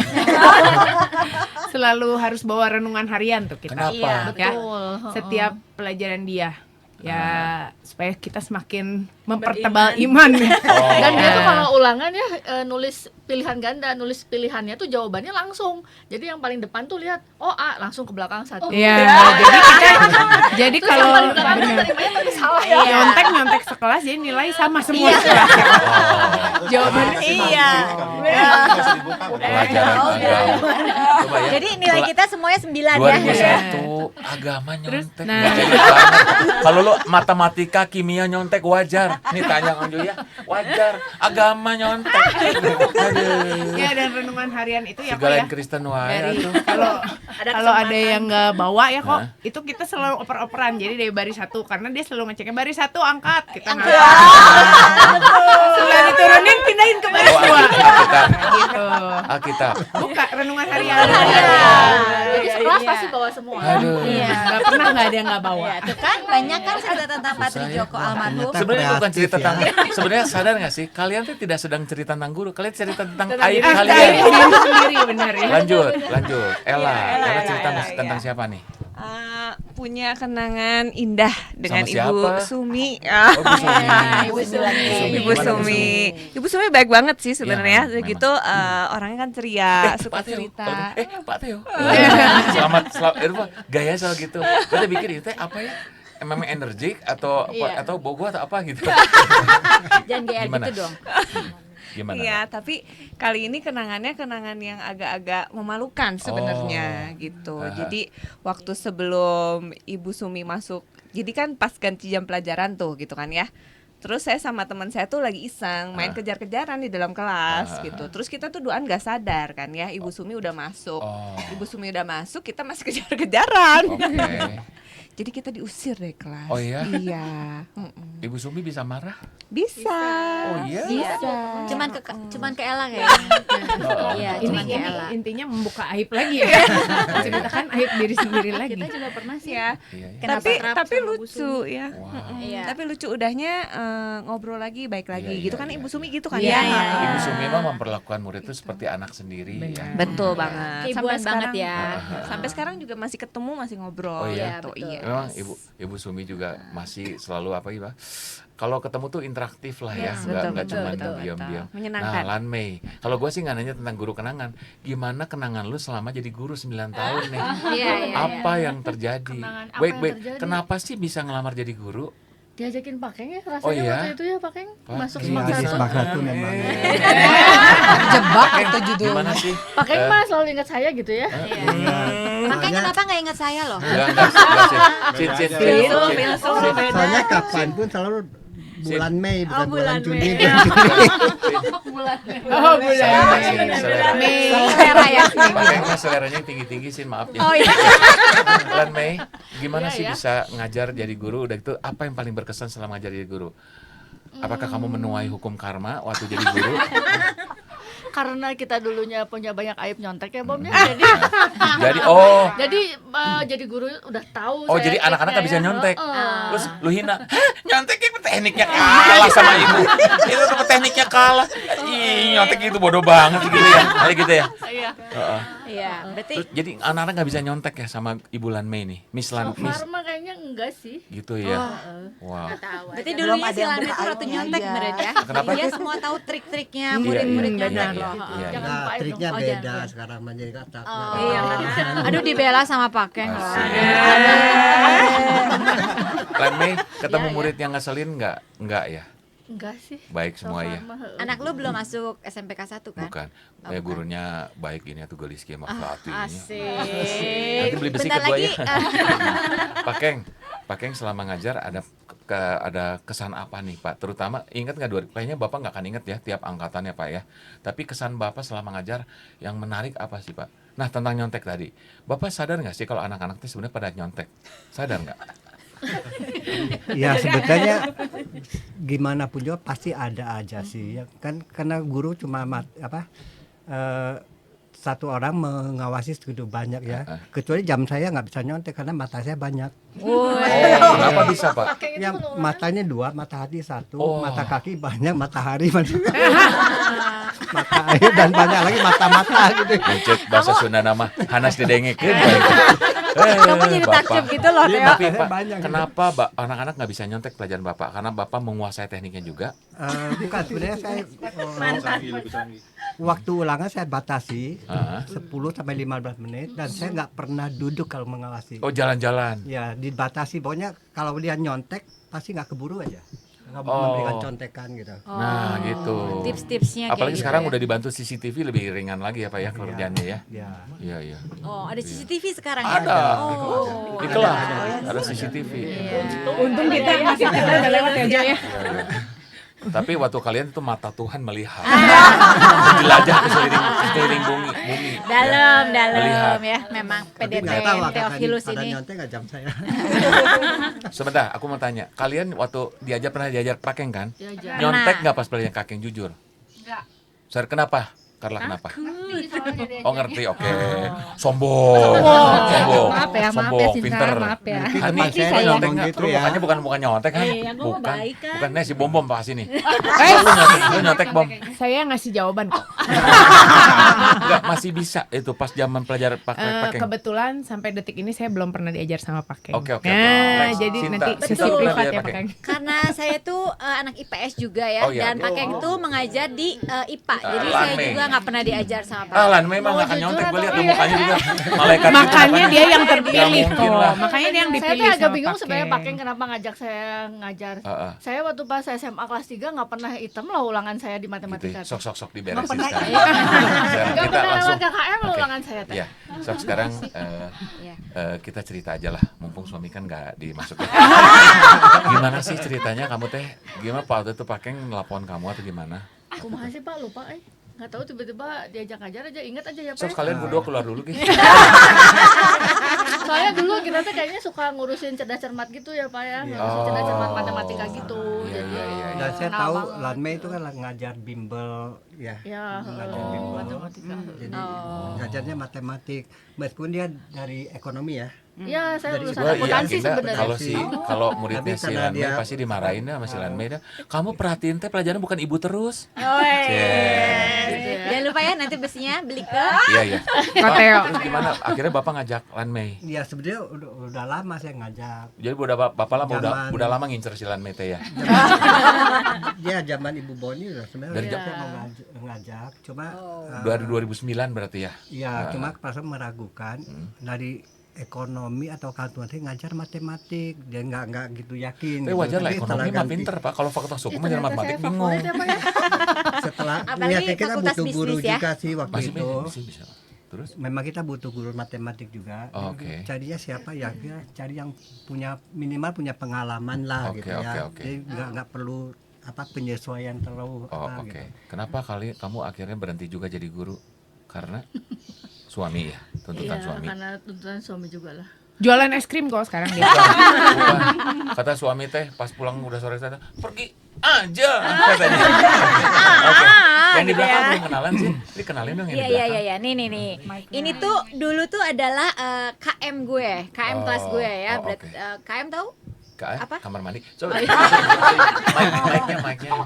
selalu harus bawa renungan harian tuh kita. Kenapa? Iya. Ya, Betul. setiap pelajaran dia. Ya, supaya kita semakin mempertebal iman. Dan dia tuh Nah. kalau ulangan ya nulis pilihan ganda, nulis pilihannya tuh jawabannya langsung. Jadi yang paling depan tuh lihat, oh A, langsung ke belakang satu. Iya, jadi Terus kalau yang paling belakang bener, terimanya tapi salah Iya. ya. nyontek sekelas jadi nilai sama semua sekelas. Jawabannya Iya. Pelajaran agama. Coba ya. Jadi nilai kita semuanya 9 ya. 2001 agama nyontek. nah. Nggak jadi banget. Kalau lu matematika, kimia nyontek wajar. Nih tanya Om Julia, wajar. Agama nyontek. Aduh. Ya, dan renungan harian itu ya kok Segala ya. yang Kristen wae Dari tuh. kalau ada yang nggak bawa ya kok, Hah? itu kita selalu oper-operan. Jadi dari baris 1 karena dia selalu ngeceknya baris 1 angkat, kita Angkat. Sudah diturunin pindahin ke baris Oh, 2. Alkitab. Gitu. Alkitab. Buka renungan harian. Jadi sekelas pasti bawa semua. Aduh. Iya. Nggak pernah nggak ada yang nggak bawa. Ya, tuh kan banyak kan cerita tentang Patri Susah ya. Joko almarhum. Ternyata Sebenarnya bukan kreatif cerita ya. tentang sebenarnya sadar nggak sih kalian tuh tidak sedang cerita tentang guru, kalian cerita tentang aib Diri kalian. sendiri benar ya. Lanjut. Ella Ella, cerita Ella, tentang iya. siapa nih? Punya kenangan indah dengan Sama Ibu siapa? Sumi. Oh, Bu Sumi. Ibu Sumi. Ibu Gimana, Bu Sumi. Ibu Sumi baik banget sih sebenarnya. Iya, Gitu orangnya kan ceria, suka Pak Teo. cerita. Pak Teo. Selamat gaya soal gitu. Kita pikir itu apa ya? Memang energik atau Iya. atau bogo atau apa gitu. Jangan GR Gimana? gitu dong. Gimana? Iya, tapi kali ini kenangannya kenangan yang agak-agak memalukan sebenarnya gitu. Aha. Jadi waktu sebelum Ibu Sumi masuk, jadi kan pas ganti jam pelajaran tuh gitu kan ya. Terus saya sama teman saya tuh lagi iseng main kejar-kejaran di dalam kelas gitu. Terus kita tuh duaan gak sadar kan ya, Ibu Sumi udah masuk. Oh. Ibu Sumi udah masuk, kita masih kejar-kejaran. Oke. Jadi kita diusir dari kelas. Oh iya? Iya. Ibu Sumi bisa marah? Bisa. Oh iya? Bisa. Cuman ke Ella kayaknya. Iya, Ini, cuman ke Ella. intinya membuka aib lagi ya. Ceritakan aib diri sendiri lagi. Kita juga pernah sih. Ya. Iya, iya. Kenapa Tapi trap tapi sama Bu lucu ya. Wow. Iya. Tapi lucu udahnya ngobrol lagi baik lagi Iya, gitu iya, kan iya. Ibu Sumi gitu kan Iya, ya. iya, Ibu Sumi mah memperlakukan murid itu seperti anak sendiri ya. Betul banget. Keibuan banget ya. Sampai sekarang juga masih ketemu, masih ngobrol Oh iya? gitu. Betul. Iya. Memang Ibu Sumi juga masih selalu apa ya? Kalau ketemu tuh interaktif lah ya, Yes, nggak betul, cuma betul, diam-diam. betul. Menyenangkan. Nah, Lan Mei, kalau gue sih nggak nanya tentang guru kenangan, gimana kenangan lu selama jadi guru 9 tahun nih? Iya, iya. Apa yang terjadi? Kenangan apa Wait, yang wait, terjadi? kenapa sih bisa ngelamar jadi guru? Diajakin Pakeng ya rasanya Oh iya? waktu itu ya Pakeng masuk Pakeng. semak Iya, di satu. semak satu memang. Jebak itu judulnya. Gimana sih? Pakeng mah selalu ingat saya gitu ya. Makanya kenapa nggak ingat saya loh? Enggak, Sin. Soalnya kapanpun selalu bulan Mei bukan bulan Juni. Oh, bulan Mei. Selera ya. Kayaknya seleranya tinggi-tinggi sih, maaf ya. Oh iya. Lan Mei, gimana Iya, sih ya. bisa ngajar jadi guru? Udah itu apa yang paling berkesan selama ngajar jadi guru? Apakah kamu menuai hukum karma waktu jadi guru? Karena kita dulunya punya banyak aib nyontek ya Bom ya. Jadi oh, Jadi guru udah tahu. oh saya jadi anak-anak triknya nggak bisa ya. nyontek. Heeh. Terus lu hina, "Hah, nyontek itu tekniknya kalah sama itu. Itu tuh tekniknya kalah. Ih, nyontek itu bodoh banget gitu ya. Kayak gitu ya. Iya. Heeh. Iya, berarti Terus jadi anak-anak nggak bisa nyontek ya sama Ibu Lan Mei nih, Miss So Lan, Miss far mah kayaknya enggak sih. gitu ya. Wow. berarti dulunya si Lana itu ratu nyontek menurut ya. Kenapa? Dia semua tahu trik-triknya Iya, murid-murid iya, nyontek iya, loh. iya, Jangan Nah, lupa aib triknya dong. beda sekarang menjadi kata. Oh iya kan. Aduh dibela sama Pakeng loh. Lan Mei ketemu murid yang ngeselin nggak ya? Enggak sih. Baik So semua far ya. mah, heeh. Anak lu belum masuk SMPK 1 kan? Bukan. Oh, bukan. Gurunya baik gini atau gelis sama hati ini. Asik. Nanti beli besi Bentar kedua lagi. ya. Pakeng selama ngajar ada ada kesan apa nih Pak? Terutama ingat nggak kayaknya Bapak nggak akan ingat ya tiap angkatannya Pak ya. Tapi kesan Bapak selama mengajar yang menarik apa sih Pak? Nah tentang nyontek tadi, Bapak sadar nggak sih kalau anak-anak itu sebenarnya pada nyontek? Sadar nggak? Ya sebetulnya gimana pun juga pasti ada aja sih. Ya, kan karena guru cuma satu orang mengawasi segitu banyak ya. Kecuali jam saya nggak bisa nyontek karena mata saya banyak. Kenapa bisa Pak? Ya matanya 2, mata hati 1, Oh. mata kaki banyak, matahari banyak. Mata air dan banyak lagi mata-mata gitu. Mencet bahasa Sunda nama Hanas didengekeun. Kamu jadi takjub gitu loh, Teo. Tapi Pak, Banyak. kenapa anak-anak nggak bisa nyontek pelajaran Bapak? Karena Bapak menguasai tekniknya juga. Bukan sebenarnya saya waktu ulangan saya batasi 10 sampai 15 menit dan saya nggak pernah duduk kalau mengawasi. Oh jalan-jalan. Ya dibatasi, pokoknya kalau dia nyontek pasti nggak keburu aja. Nggak Oh. memberikan contekan gitu. Nah gitu. Tips-tipsnya kayak Apalagi gitu sekarang ya. udah dibantu CCTV lebih ringan lagi ya Pak ya kerjaannya ya. Ya. Iya iya. Oh, ada CCTV sekarang Ada. ya? Oh. Di kelas ada CCTV. Untung kita masih udah lewat ya Jo ya. Tapi waktu kalian itu mata Tuhan melihat, menjelajah ke sekeliling bumi. Dalam Melihat. ya, memang Tapi PDT nggak tahu Theophilus pada ini. nyontek nggak jam saya. Sebentar, aku mau tanya, kalian waktu pernah diajar prakeng kan? Diajar. Nyontek nggak pas belajar kakeng jujur? Enggak. Sar kenapa? Carla kenapa? Ngerti soalnya dia Oh ngerti, oke. Sombong. Maaf ya, Sombong, Sinta, pinter. maaf ya. Hani, Tempat saya nyontek ngomong nggak? gitu Terus ya. mukanya bukan nyontek kan? Iya, gua mau baik kan. Bukan, si bom pas sini. Lu nyontek bom. Saya ngasih jawaban kok. Enggak, masih bisa itu pas zaman pelajar pakeng. Kebetulan sampai detik ini saya belum pernah diajar sama Pakeng. Oke. Nah, Next, jadi Sinta. nanti Sinta sesi pernah privat diajar ya Pakeng? Pakeng. Karena saya tuh anak IPS juga ya, Oh, iya. dan Pakeng tuh mengajar di IPA. Jadi Lan saya Mei. juga nggak pernah diajar sama Pakeng. Ah, Lan memang nggak akan nyontek, gue lihat tuh mukanya juga malaikat. gitu Makanya mukanya. dia yang Nggak terpilih mungkin kok. lah. Makanya dia yang Saya dipilih tuh agak sama bingung sebenarnya Pakeng. Pakeng kenapa ngajak saya ngajar. Heeh. Saya waktu pas SMA kelas 3 nggak pernah hitam loh ulangan saya di Gitu, matematika. ya. Sok Nggak diberesin pernah. sekarang. Nggak Sekarang kita pernah langsung. lewat KKM loh Oke. ulangan saya teh. Iya, sok sekarang Iya. kita cerita aja lah, mumpung suami kan nggak dimasukin. Gimana sih ceritanya kamu teh? Gimana Pak waktu itu Pakeng nelpon kamu atau gimana? Aku masih Pak lupa nggak tahu tiba-tiba diajak ngajar aja ingat aja ya Pak. Sok kalian berdua keluar dulu gitu. Soalnya dulu kita tuh kayaknya suka ngurusin cerdas cermat gitu ya Pak ya, ngurusin cerdas cermat matematika gitu. Iya, Jadi iya. Dan saya kenal tahu banget. Lan Mei itu kan ngajar bimbel ya. Ya, Ngajar bimbel. matematika. Jadi ngajarnya matematik. Meskipun dia dari ekonomi ya. Ya, saya Dari lulusan Gua akuntansi Kinda, sebenarnya. kalau muridnya Tapi si karena Lan Mei dia- pasti dimarahin dah sama si Lan Mei dah. Kamu perhatiin teh pelajaran bukan ibu terus. Oh, Cek. Jangan lupa ya nanti busnya beli ke Iya iya. Mateo. Terus gimana? Akhirnya Bapak ngajak Lan Mei. Ya sebenarnya udah lama saya ngajak. Jadi Bapak lama Zaman- udah lama ngincer si Lan Mei teh ya. Dia zaman Ibu Boni udah sebenarnya Dari saya mau ngajak. Cuma Dari 2009 berarti ya. ya cuma perasaan meragukan dari ekonomi atau akuntansi ngajar matematik dia nggak gitu yakin. Tapi gitu. wajar lah Tapi ekonomi setelah mah ganti- pinter Pak. Kalau fakultas hukum Ya, aja ternyata matematik saya bingung. favorit ya, Pak ya. Setelah Apalagi ya kita fakultas butuh guru bisnis ya. juga sih waktu Masih itu. bisa. Terus? Memang kita butuh guru matematik juga. Oh, oke. Carinya siapa ya? Kita cari yang punya minimal punya pengalaman lah Oke, gitu ya. oke. Jadi nggak perlu penyesuaian terlalu Oh apa oke. gitu. Kenapa kamu akhirnya berhenti juga jadi guru? Karena suami ya, tuntutan Iya, suami. karena tuntutan suami juga lah. Jualan es krim kok sekarang dia. Bukan. Kata suami teh pas pulang udah sore saya pergi aja katanya. Oke. Yang di belakang belum kenalan sih. Dikenalin dong yang di Iya belakang. iya. Nih. Ini tuh dulu tuh adalah KM gue, KM kelas gue ya. Oh, oke. KM tahu? Apa? Kamar mandi. Coba. Mic-nya.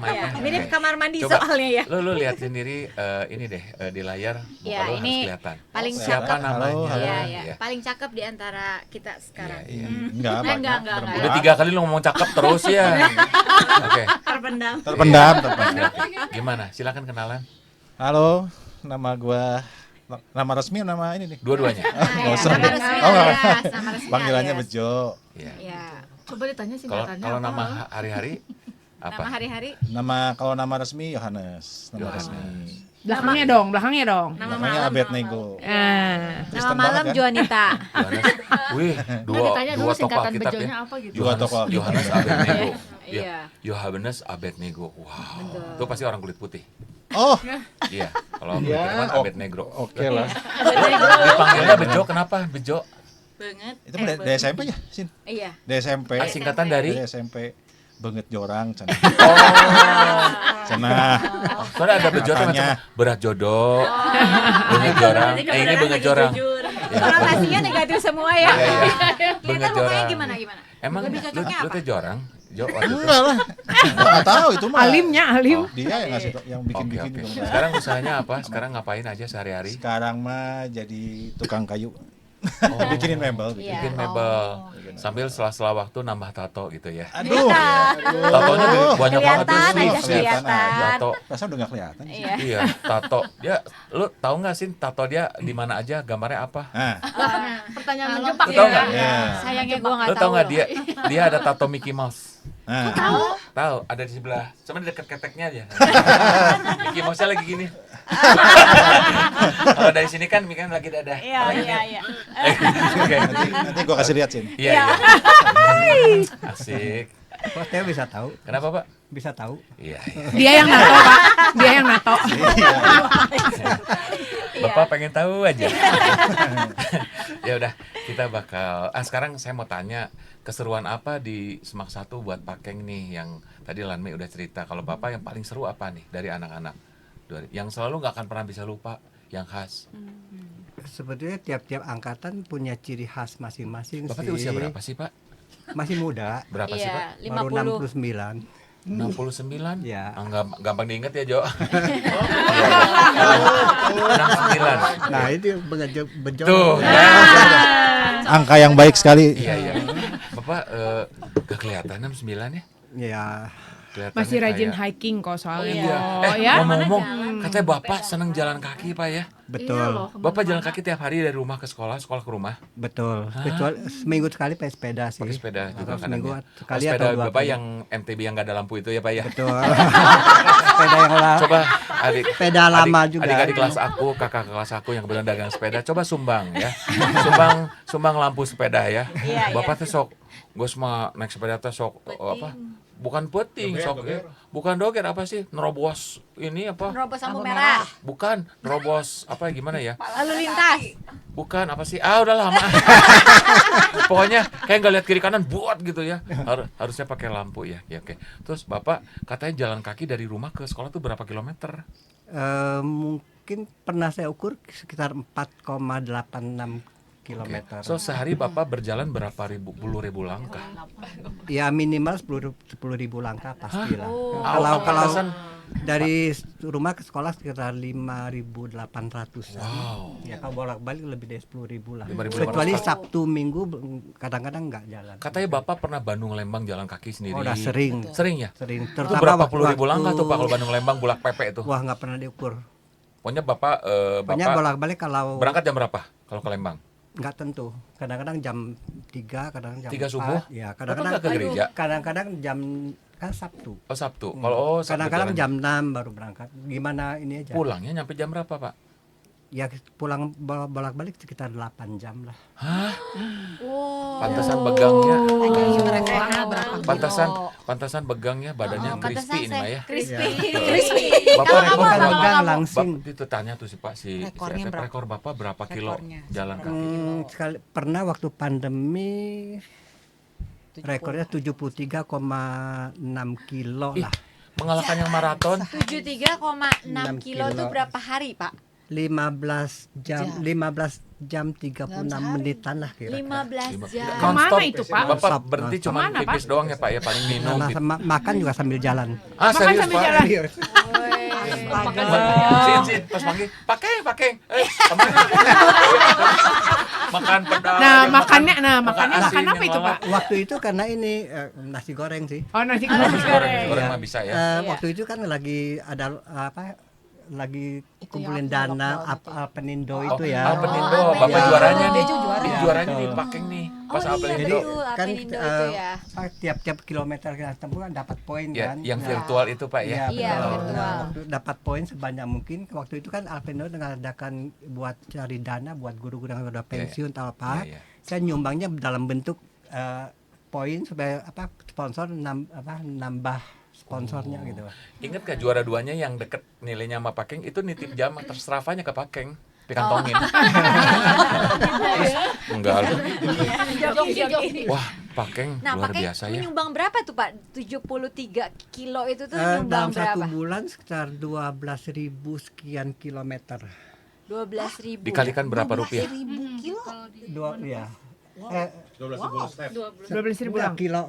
Ya, mirip Oke. kamar mandi Coba. soalnya ya. Lu lihat sendiri ini deh di layar muka Ya, lu harus ini kelihatan. paling Siapa cakep. namanya? Iya, Iya. iya. Paling cakep di antara kita sekarang. Iya. Enggak, Enggak. Udah 3 kali lu ngomong cakep terus ya. Oke. Terpendam. terpendam. Gimana? Silakan kenalan. Halo, nama resmi nama ini nih. Dua-duanya. Nggak usah. Nama resmi Oh, nggak. alias, nama resmi Panggilannya alias. Bejo. Iya. Ya. Coba ditanya Kalau singkatannya kalau apa? nama hari-hari apa? Nama hari-hari Kalau nama resmi Yohanes. Nama Yohanes. resmi. Belakangnya dong. Namanya Abednego. Ah. Nama Kristen malam banget kan? Juanita. Yohanes. Wih, Nah, dua ditanya dulu dua tokoh singkatan Alkitab bejonya ya. apa gitu. Dua tokoh Alkitab. Yohanes Abednego. Iya. Ya, Yohanes Abednego. Wow. Itu pasti orang kulit putih. Oh, Iya, kalau kulit ya, hitam kan Abednego. Oke lah. Dipanggilnya Bejo, kenapa Bejo? Banget. Itu dari SMP ya, Sin? Iya. Dari SMP. Ah, singkatan dari? Dari SMP. Banget jorang, cenah. Oh. Cenah. Soalnya ada Bejo tuh Katanya. macam berat jodoh, benget jorang. Ini benget jorang. Ya, Konotasinya negatif semua ya. Iya, iya. Kelihatan Benget mukanya jorang. gimana? Emang Lebih lu cocoknya apa? teh jorang? Jo waktu itu. Enggak lah. Gua enggak tahu itu mah. Alimnya alim. Dia yang ngasih yang Oke, bikin-bikin oke. gitu. Sekarang usahanya apa? Sekarang ngapain aja sehari-hari? Sekarang mah jadi tukang kayu. Bikinin mebel. Iya. Bikin mebel. Sambil sela-sela waktu nambah tato gitu ya. Aduh. Tatonya banyak banget tuh Kelihatan sih. aja, kelihatan. Tato. Rasa udah enggak kelihatan. Iya. Iya, tato. Dia lu tahu nggak sih tato dia di mana aja, gambarnya apa? Nah, Pertanyaan menjebak Lu tahu ya. nggak? ya. Sayangnya gue nggak Lu tahu. tahu nggak dia ada tato Mickey Mouse? Nah. Tahu, ada di sebelah. Cuma di dekat keteknya aja. Mickey Mouse-nya lagi gini. Kalau dari sini kan Mickey lagi dadah. Iya, iya. Oke. Nanti gua kasih lihat, Sin. Iya, iya. Asik. Kok saya bisa tahu? Kenapa, Pak? Bisa tahu. Iya, iya. Dia yang nato, Pak. Dia yang nato. Bapak pengen tahu aja. Ya udah, kita bakal sekarang saya mau tanya keseruan apa di Semak 1 buat Pakeng nih yang tadi Lanme udah cerita. Kalau Bapak yang paling seru apa nih dari anak-anak? Yang selalu nggak akan pernah bisa lupa, yang khas. Sebetulnya tiap-tiap angkatan punya ciri khas masing-masing Bapak sih. tuh usia berapa sih, Pak? Masih muda. Berapa sih, Pak? Iya, Baru 50. 69. 69? Ya. Gampang diinget ya, Jo. 69. Nah, itu bejo. Tuh. Angka yang baik sekali. Iya, iya. Bapak gak kelihatan 69 ya? Ya. Kelihatannya Masih rajin kayak- hiking kok soalnya. Iya. Oh, ya. Ngomong-ngomong, katanya Bapak seneng jalan kaki, Pak ya? Betul. Bapak jalan kaki tiap hari dari rumah ke sekolah, sekolah ke rumah? Betul. Kecuali seminggu sekali pakai sepeda sih. Pakai sepeda juga Atau kadang seminggu ya? sekali sepeda atau dua Bapak kali. yang MTB yang gak ada lampu itu ya, Pak ya? Betul. Sepeda yang Coba adik sepeda lama juga. Adik-adik kelas aku, kakak kelas aku yang benar dagang sepeda, coba sumbang ya. Sumbang lampu sepeda ya. Iya, Bapak tuh sok gue semua naik sepeda tuh sok apa? Bukan peting, sok bukan doger apa sih? Nerobos ini apa? Nerobos lampu merah. Bukan, nerobos apa gimana ya? Lalu lintas. Bukan apa sih? Udah lama. Pokoknya kayak nggak lihat kiri kanan buat gitu ya. Harusnya pakai lampu ya. Ya oke. Terus Bapak katanya jalan kaki dari rumah ke sekolah tuh berapa kilometer? Mungkin pernah saya ukur sekitar 4,86 kilometer. So sehari Bapak berjalan berapa puluh ribu langkah? Ya minimal 10.000 langkah pastilah. Oh. Kalau Pantesan. dari rumah ke sekolah sekitar 5.800. Wow. Ya kalau bolak-balik lebih dari 10.000 lah. 5.800. Kecuali Sabtu Minggu kadang-kadang nggak jalan. Katanya Bapak pernah Bandung Lembang jalan kaki sendiri. Oh, udah sering. Sering ya? Sering. Itu berapa puluh ribu langkah tuh Pak kalau Bandung Lembang bulak pepe itu? Wah nggak pernah diukur. Pokoknya Bapak Pokoknya bolak-balik kalau berangkat jam berapa kalau ke Lembang? nggak tentu. Kadang-kadang jam 3, kadang jam 3 4. subuh? Ya, Bapak kadang-kadang nggak ke gereja? Kadang-kadang jam kan Sabtu. Oh Sabtu. Kalau Sabtu Kadang-kadang jalan- jam 6 baru berangkat. Gimana ini aja? Pulangnya nyampe jam berapa Pak? Ya pulang bolak-balik sekitar 8 jam lah. Hah? Wow. Pantesan begangnya. Berapa Pantesan begangnya badannya crispy ini Mah ya. Crispy. Bapak rekor Kalau berapa? gang langsing. Itu tanya tuh si Pak si Rekornya Etep, berapa? rekor Bapak berapa kilo Rekornya. jalan kaki? Sekali pernah waktu pandemi rekornya 73,6 kilo Ih, lah. mengalahkan yang maraton. 73,6 kilo itu kilo. berapa hari, Pak? 15 jam 36 menitan lah kira-kira. 15 jam. Kemana itu, Pak? Bapak Non-stop, berhenti non-stop. cuma Kemana, pipis doang ya Pak ya, paling minum Nah, gitu. makan juga sambil jalan. Ah Makan serius sambil Pak? jalan. Sin, pas panggil, pakai. Kemana? Makan pedal. Nah, makan makannya asin makan apa yang itu, lalap. Pak? Waktu itu karena ini nasi goreng sih. Oh, nasi Nasi goreng. goreng mah bisa ya. Waktu itu kan lagi ada lagi Itu kumpulin yang dana lockdown itu. Alpenindo Oh, itu ya. Alpenindo, Oh, Bapak Alpenindo. juaranya Dia nih. juga juara. Di Iya, juaranya betul. di Pakeng nih. Oh Pas iya Alpenindo. betul, Alpenindo itu ya. tiap-tiap kilometer kita tempuh kan dapat poin Ya, kan. yang Nah, virtual itu Pak ya. Iya, betul. virtual. Nah, waktu dapat poin sebanyak mungkin. Waktu itu kan Alpenindo mengadakan buat cari dana buat guru-guru yang sudah pensiun atau apa. Iya, iya. Saya nyumbangnya dalam bentuk poin supaya sponsor nambah sponsornya gitu. Ingat gak juara 2-nya yang deket nilainya sama Pakeng itu nitip jam terserafanya ke Pakeng dikantongin. Enggak lah. Joki. Wah, Pakeng Nah, luar pakai biasa ya. menyumbang berapa tuh Pak? 73 kilo itu tuh Dalam nyumbang satu berapa? bulan sekitar 12.000 sekian kilometer. 12.000. Dikalikan berapa rupiah? 12.000 kilo. Ya. 12.000 Dua lang. kilo,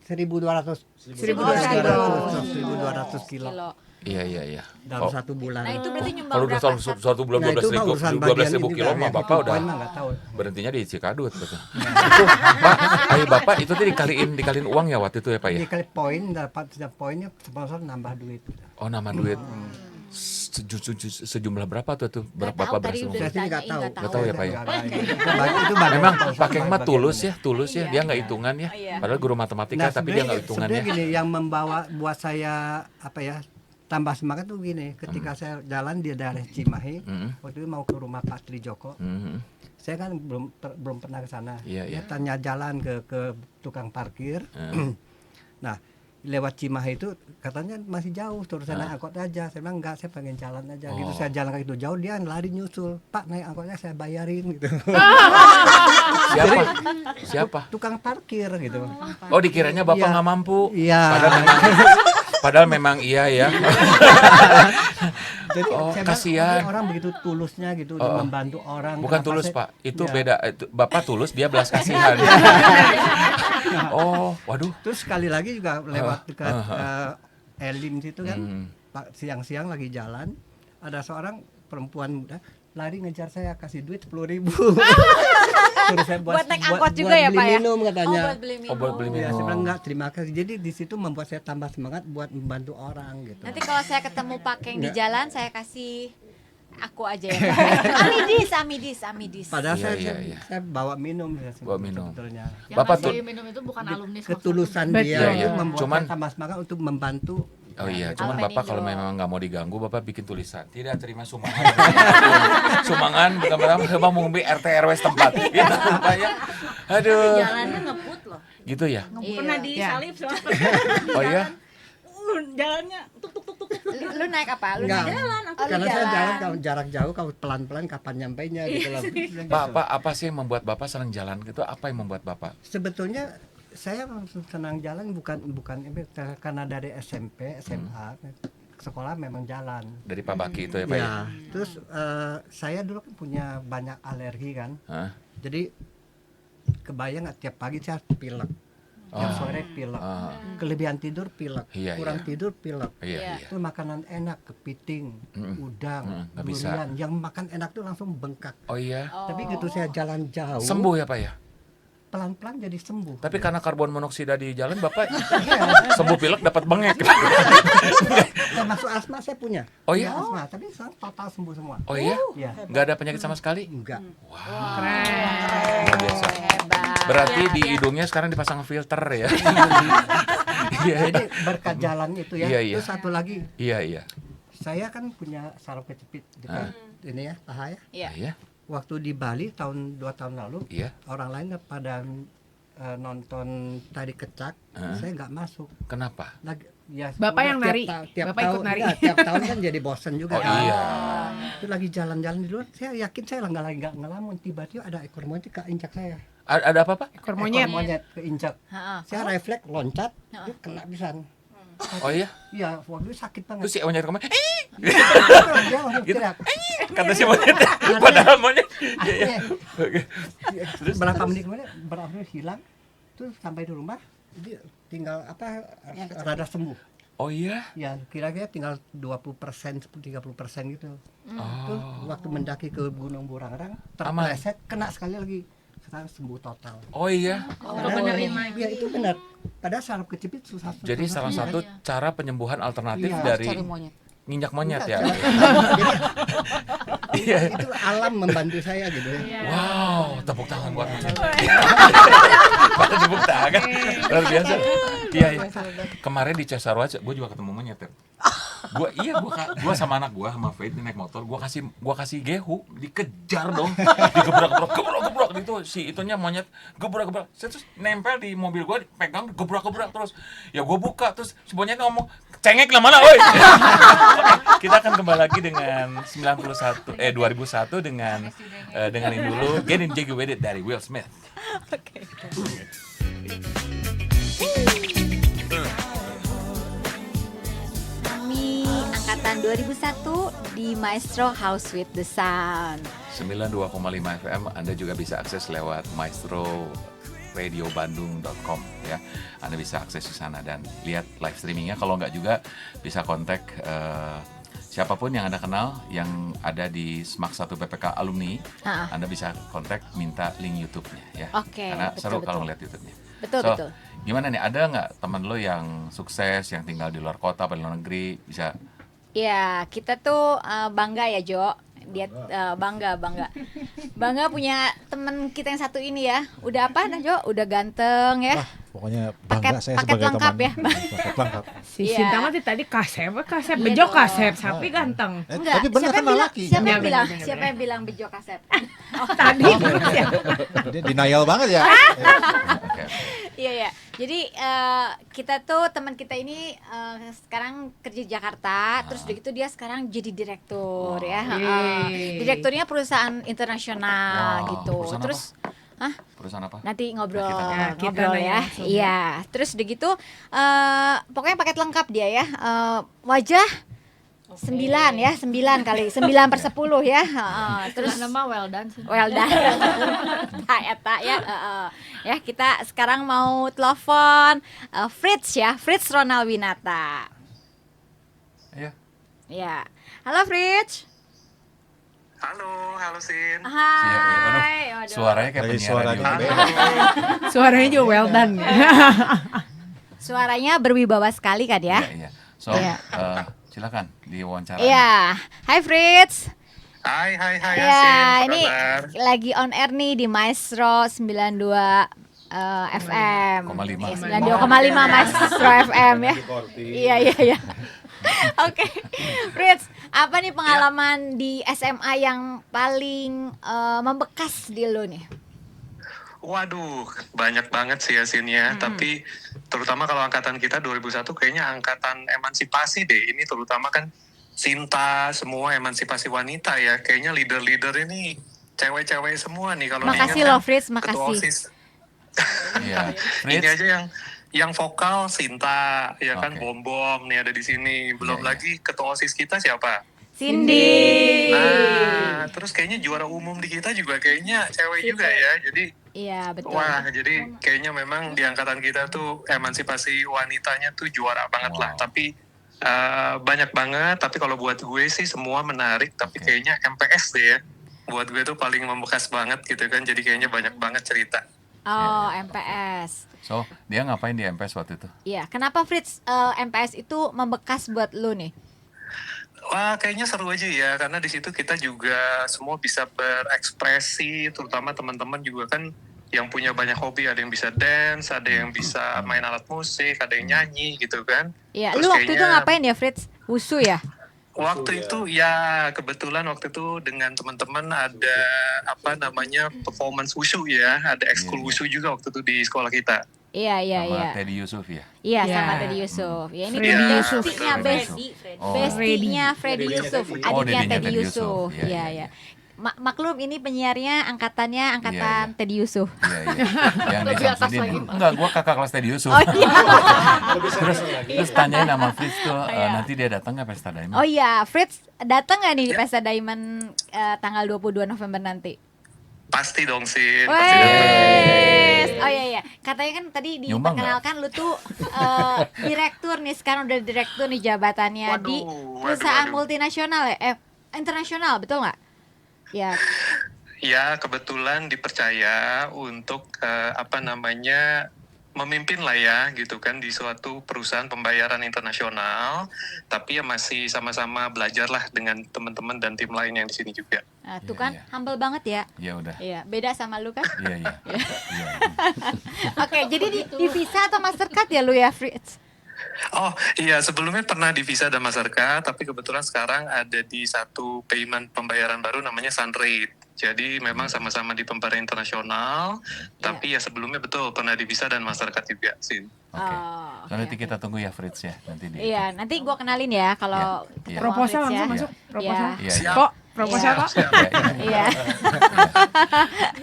1.200 kilo Iya, iya, iya. dalam Oh, satu bulan. Nah, itu berarti nyumbang kalau udah berapa? satu bulan Nah, itu mah urusan 12.000 bagian kilo juga mah ya. Bapak Itu udah poin mah nggak tahu. berhentinya di Cikadut betul. Itu Pak, ayo Bapak itu tuh dikaliin uang ya waktu itu ya Pak ya? Dikali poin, dapat setiap poinnya sponsor nambah duit. Oh, nama duit. Sejumlah berapa tuh berapa Nggak tahu, Bapak tadi berhasil? udah Saya sih nggak tahu. Nggak tahu ya, Pak, ya? Itu bagian Memang sponsor, Pakeng mah bagian tulus ini. ya, tulus ya. Iya. Dia nggak hitungan ya. Iya. Padahal guru matematika tapi dia nggak hitungan ya. Sebenarnya gini, yang membawa buat saya tambah semangat tuh gini, ketika saya jalan di daerah Cimahi, waktu itu mau ke rumah Pak Trijoko, saya kan belum pernah ke sana. Iya, iya. Saya tanya jalan ke tukang parkir. Nah, lewat Cimahi itu katanya masih jauh, terus saya naik angkot aja. Saya bilang enggak, saya pengen jalan aja. Gitu saya jalan kayak itu jauh, dia lari nyusul. Pak, naik angkotnya saya bayarin gitu. Siapa? Tukang parkir gitu. Oh, dikiranya Bapak Iya. nggak mampu. Iya. Padahal memang iya ya. Jadi Oh, saya bilang, kasihan. orang begitu tulusnya gitu untuk membantu orang. Bukan Kenapa tulus saya- Pak, itu Iya. beda. Bapak tulus, dia belas kasihan. Oh, waduh. Terus sekali lagi juga lewat dekat Elim situ kan, Pak siang-siang lagi jalan, ada seorang perempuan muda lari ngejar saya, kasih duit 10.000. Terus saya Buat naik angkot juga ya, beli Pak, ya? minum katanya. Oh, buat beli minum. Oh, buat beli Ya, minum. saya bilang enggak, terima kasih. Jadi di situ membuat saya tambah semangat buat membantu orang gitu. Nanti kalau saya ketemu Pakeng di Nggak. jalan, saya kasih aku aja ya. Amidis. Padahal Iya, saya, iya, saya, iya. saya bawa minum Bawa minum. sebetulnya. Yang Bapak ngasih tuh- minum itu bukan alumni Semak Ketulusan Betul. dia Iya, itu iya. membuat Cuman- saya tambah semangat untuk membantu. Oh iya, cuman Alpenindo. Bapak kalau memang nggak mau diganggu, Bapak bikin tulisan. Tidak terima sumbangan. Sumbangan bukan berapa, Bapak mau ngambil RT RW setempat. Gitu, Pak ya. Aduh. Jalannya ngebut loh. Gitu ya? Pernah disalip soalnya. Oh iya? Jalannya tuk tuk tuk tuk. Lu naik apa? Lu Enggak. naik jalan. Oh, lu Karena saya jalan. jalan kalau jarak jauh, kalau pelan-pelan kapan nyampainya gitu loh. Bapak apa sih yang membuat Bapak senang jalan gitu? Apa yang membuat Bapak? Sebetulnya saya senang jalan bukan karena dari SMP, SMA, sekolah memang jalan. Dari Pak Baki itu ya Pak ya? Ya, terus saya dulu kan punya banyak alergi kan. Hah? Jadi kebayang nggak tiap pagi saya pilek, tiap sore pilek, kelebihan tidur pilek, Iya, kurang iya. tidur pilek. Iya, iya. Itu makanan enak, kepiting, udang, nggak bisa. durian. Yang makan enak tuh langsung bengkak. Oh iya? Tapi gitu saya jalan jauh, Sembuh ya Pak ya? pelan-pelan jadi sembuh. Tapi karena karbon monoksida di jalan Bapak sembuh pilek dapat bengek. Termasuk asma saya punya. Oh iya? Punya asma, tapi sekarang total sembuh semua. Oh iya? Ya, Nggak ada penyakit sama sekali? enggak. Luar biasa. Hebat. Berarti di hidungnya sekarang dipasang filter ya? Iya. Jadi berkat jalan itu ya. Iya, iya. Terus satu lagi, Iya, iya. saya kan punya saraf kejepit dekat ini ya, paha ya. Iya. Iya. Waktu di Bali 2 tahun lalu, Iya. orang lain pada nonton tari kecak, saya nggak masuk. Kenapa? Lagi, ya, Bapak udah yang nari? tiap Bapak ikut tahun, nari? enggak, tiap tahun kan jadi bosen juga. Oh kan. iya. Itu lagi jalan-jalan di luar, saya yakin saya nggak ngelamun, tiba-tiba ada ekor monyet keinjak saya. Ada apa Pak? Ekor monyet. Ekor monyet keinjak. Heeh. Saya refleks loncat, dia kena pisan. Oh iya? Iya, waktu itu sakit banget. Terus si monyet kemana? Dia langsung Gitu. teriak. Kata si monyet. Padahal monyet. Iya, iya. Akhirnya, berapa menit kemudian berakhir hilang, terus sampai di rumah dia tinggal rada sembuh. Oh iya? Ya kira-kira tinggal 20%, 30% gitu. Terus waktu mendaki ke Gunung Burangrang terpleset, kena sekali lagi, sekarang sembuh total. Oh iya? Ya itu benar. Padahal saraf kejepit susah. Jadi salah satu cara penyembuhan alternatif Iya, dari Cari monyet. nginjak monyet ya. Enggak, Iya. itu alam membantu saya gitu ya. Wow, tepuk tangan buat monyet. Tepuk tangan. Luar biasa. Iya, iya. Kemarin di Cisarua gue juga ketemu monyet ya. Gua sama anak gua sama Faith naik motor, gua kasih gehu, dikejar dong. Gebrak gitu si itunya monyet gebrak. Terus nempel di mobil gua, pegang gebrak terus. Ya gua buka terus si monyet ngomong, "Cengek lah mana, oi." Kita akan kembali lagi dengan 2001 dengan ini dulu Getting Jiggy With It dari Will Smith. Kami angkatan 2001 di Maestro House with the Sound. 92,5 FM Anda juga bisa akses lewat maestroradiobandung.com ya. Anda bisa akses di sana dan lihat live streamingnya. Kalau nggak juga bisa kontak siapapun yang Anda kenal yang ada di SMAK 1 PPK alumni. Anda bisa kontak minta link YouTube-nya ya. Oke, Karena seru betul. kalau ngeliat YouTube-nya. Betul. Gimana nih, ada nggak teman lo yang sukses, yang tinggal di luar kota atau di luar negeri, bisa? Ya, kita tuh bangga ya, Jo. Dia bangga punya teman kita yang satu ini ya. Udah apa nah, Jo? Udah ganteng ya. Pokoknya bangga saya paket sebagai lengkap teman. ya. Paket lengkap. Si Iya. Sinta mah tadi kasep Iya bejo dong. kasep, sapi ganteng. Enggak, tapi benar kan laki. Siapa yang Benar, bilang? benar. Siapa yang bilang bejo kasep? Tadi Dia denial banget ya. Oke. Iya. Jadi kita tuh teman kita ini sekarang kerja di Jakarta, terus udah gitu dia sekarang jadi direktur ya. Yeay. Direkturnya perusahaan internasional Wow, gitu. perusahaan terus Perusahaan apa? nanti ngobrol kita ngobrol nanya ya. langsung. Iya. Terus udah gitu pokoknya paket lengkap dia ya. Wajah 9 ya, 9 kali 9/10 ya. Terus Terus nama well done sih. well done. Eta ya. Ya kita sekarang mau telepon Fritz ya, Fritz Ronald Winata. Iya. Ya. Halo Fritz. Halo Sin. Hai. Waduh. Suaranya kayak Dari penyiar suaranya radio. beda. suaranya juga well done. Suaranya berwibawa sekali kan ya? Iya. So, Iya. silakan diwawancara. Iya. Hai Fritz. Hai Ya, Sin, apa ini kabar? lagi on air nih di Maestro 92 FM. 92,5. 92,5 Maestro FM ya. Iya. Oke, Fritz, apa nih pengalaman di SMA yang paling membekas di lo nih? Waduh, banyak banget sih ya Sin ya. Tapi terutama kalau angkatan kita 2001 kayaknya angkatan emansipasi deh. Ini terutama kan Sinta, semua emansipasi wanita ya. Kayaknya leader-leader ini cewek-cewek semua nih kalau Makasih diingat loh kan, Fritz, ketua makasih. OSIS. Iya. Ini Fritz, aja yang vokal Sinta, ya kan Oke. Bom nih ada di sini. Belum Iya, iya. lagi ketua OSIS kita siapa? Cindy. Nah, terus kayaknya juara umum di kita juga kayaknya cewek juga ya. Jadi Iya, betul. wah, jadi kayaknya memang di angkatan kita tuh emansipasi wanitanya tuh juara banget lah. Wow. Tapi banyak banget. Tapi kalau buat gue sih semua menarik. Tapi Oke. kayaknya MPS deh ya. Buat gue tuh paling membekas banget gitu kan. Jadi kayaknya banyak banget cerita. Oh, MPS. so dia ngapain di MPS waktu itu? Iya, kenapa Fritz MPS itu membekas buat lo nih? Wah, kayaknya seru aja ya, karena di situ kita juga semua bisa berekspresi, terutama teman-teman juga kan yang punya banyak hobi, ada yang bisa dance, ada yang bisa main alat musik, ada yang nyanyi gitu kan. Iya, Terus lu waktu itu kayaknya ngapain ya Fritz? Wusu ya? Waktu itu ya kebetulan waktu itu dengan teman-teman ada apa namanya performance wushu ya, ada ekskul Iya. wushu juga waktu itu di sekolah kita. Iya. Sama Teddy Yusuf ya? Iya, Iya. sama Teddy Yusuf. Ya ini Freddy bestinya Yusuf. Oh. bestinya Freddy Yusuf, Oh, adiknya dedinya Teddy Teddy Yusuf. Yusuf. Iya, Iya, iya. iya. Maklum ini penyiarnya angkatan Iya. Teddy Yusuf. Iya. Yang di Lebih atas Samsudin. lagi, Pak. Enggak, gua kakak kelas Teddy Yusuf. Oh iya. Terus tanyain sama Fritz tuh, Iya. nanti dia datang nggak pesta Diamond? Oh iya, Fritz datang nggak nih di Pesta Diamond tanggal 22 November nanti? Pasti dong sih. Pasti datang. Wes. Oh iya. Katanya kan tadi Nyumbang diperkenalkan lu tuh direktur nih, sekarang udah direktur nih jabatannya di perusahaan waduh. multinasional ya, internasional, betul nggak? Ya. Ya, kebetulan dipercaya untuk apa namanya memimpin lah ya gitu kan di suatu perusahaan pembayaran internasional, tapi ya masih sama-sama belajar lah dengan teman-teman dan tim lain yang di sini juga. Nah, tuh Iya, kan iya. humble banget ya. Ya udah. Iya, beda sama lu kan? Iya, iya. Iya. Oke, jadi di Visa atau Mastercard ya lu ya, Fritz? Oh iya, sebelumnya pernah di Visa dan Mastercard, tapi kebetulan sekarang ada di satu payment pembayaran baru namanya Sunrate. Jadi memang sama-sama di pembayaran internasional, tapi ya sebelumnya betul pernah di Visa dan Mastercard juga sih. Oke. Oh, Nanti kita tunggu ya Fritz ya nanti di. Iya, nanti gua kenalin ya kalau Iya. ketemu Proposal Fritz ya. langsung masuk. Iya. Proposal. Iya, iya. Kok proposal Iya. Pak? Iya.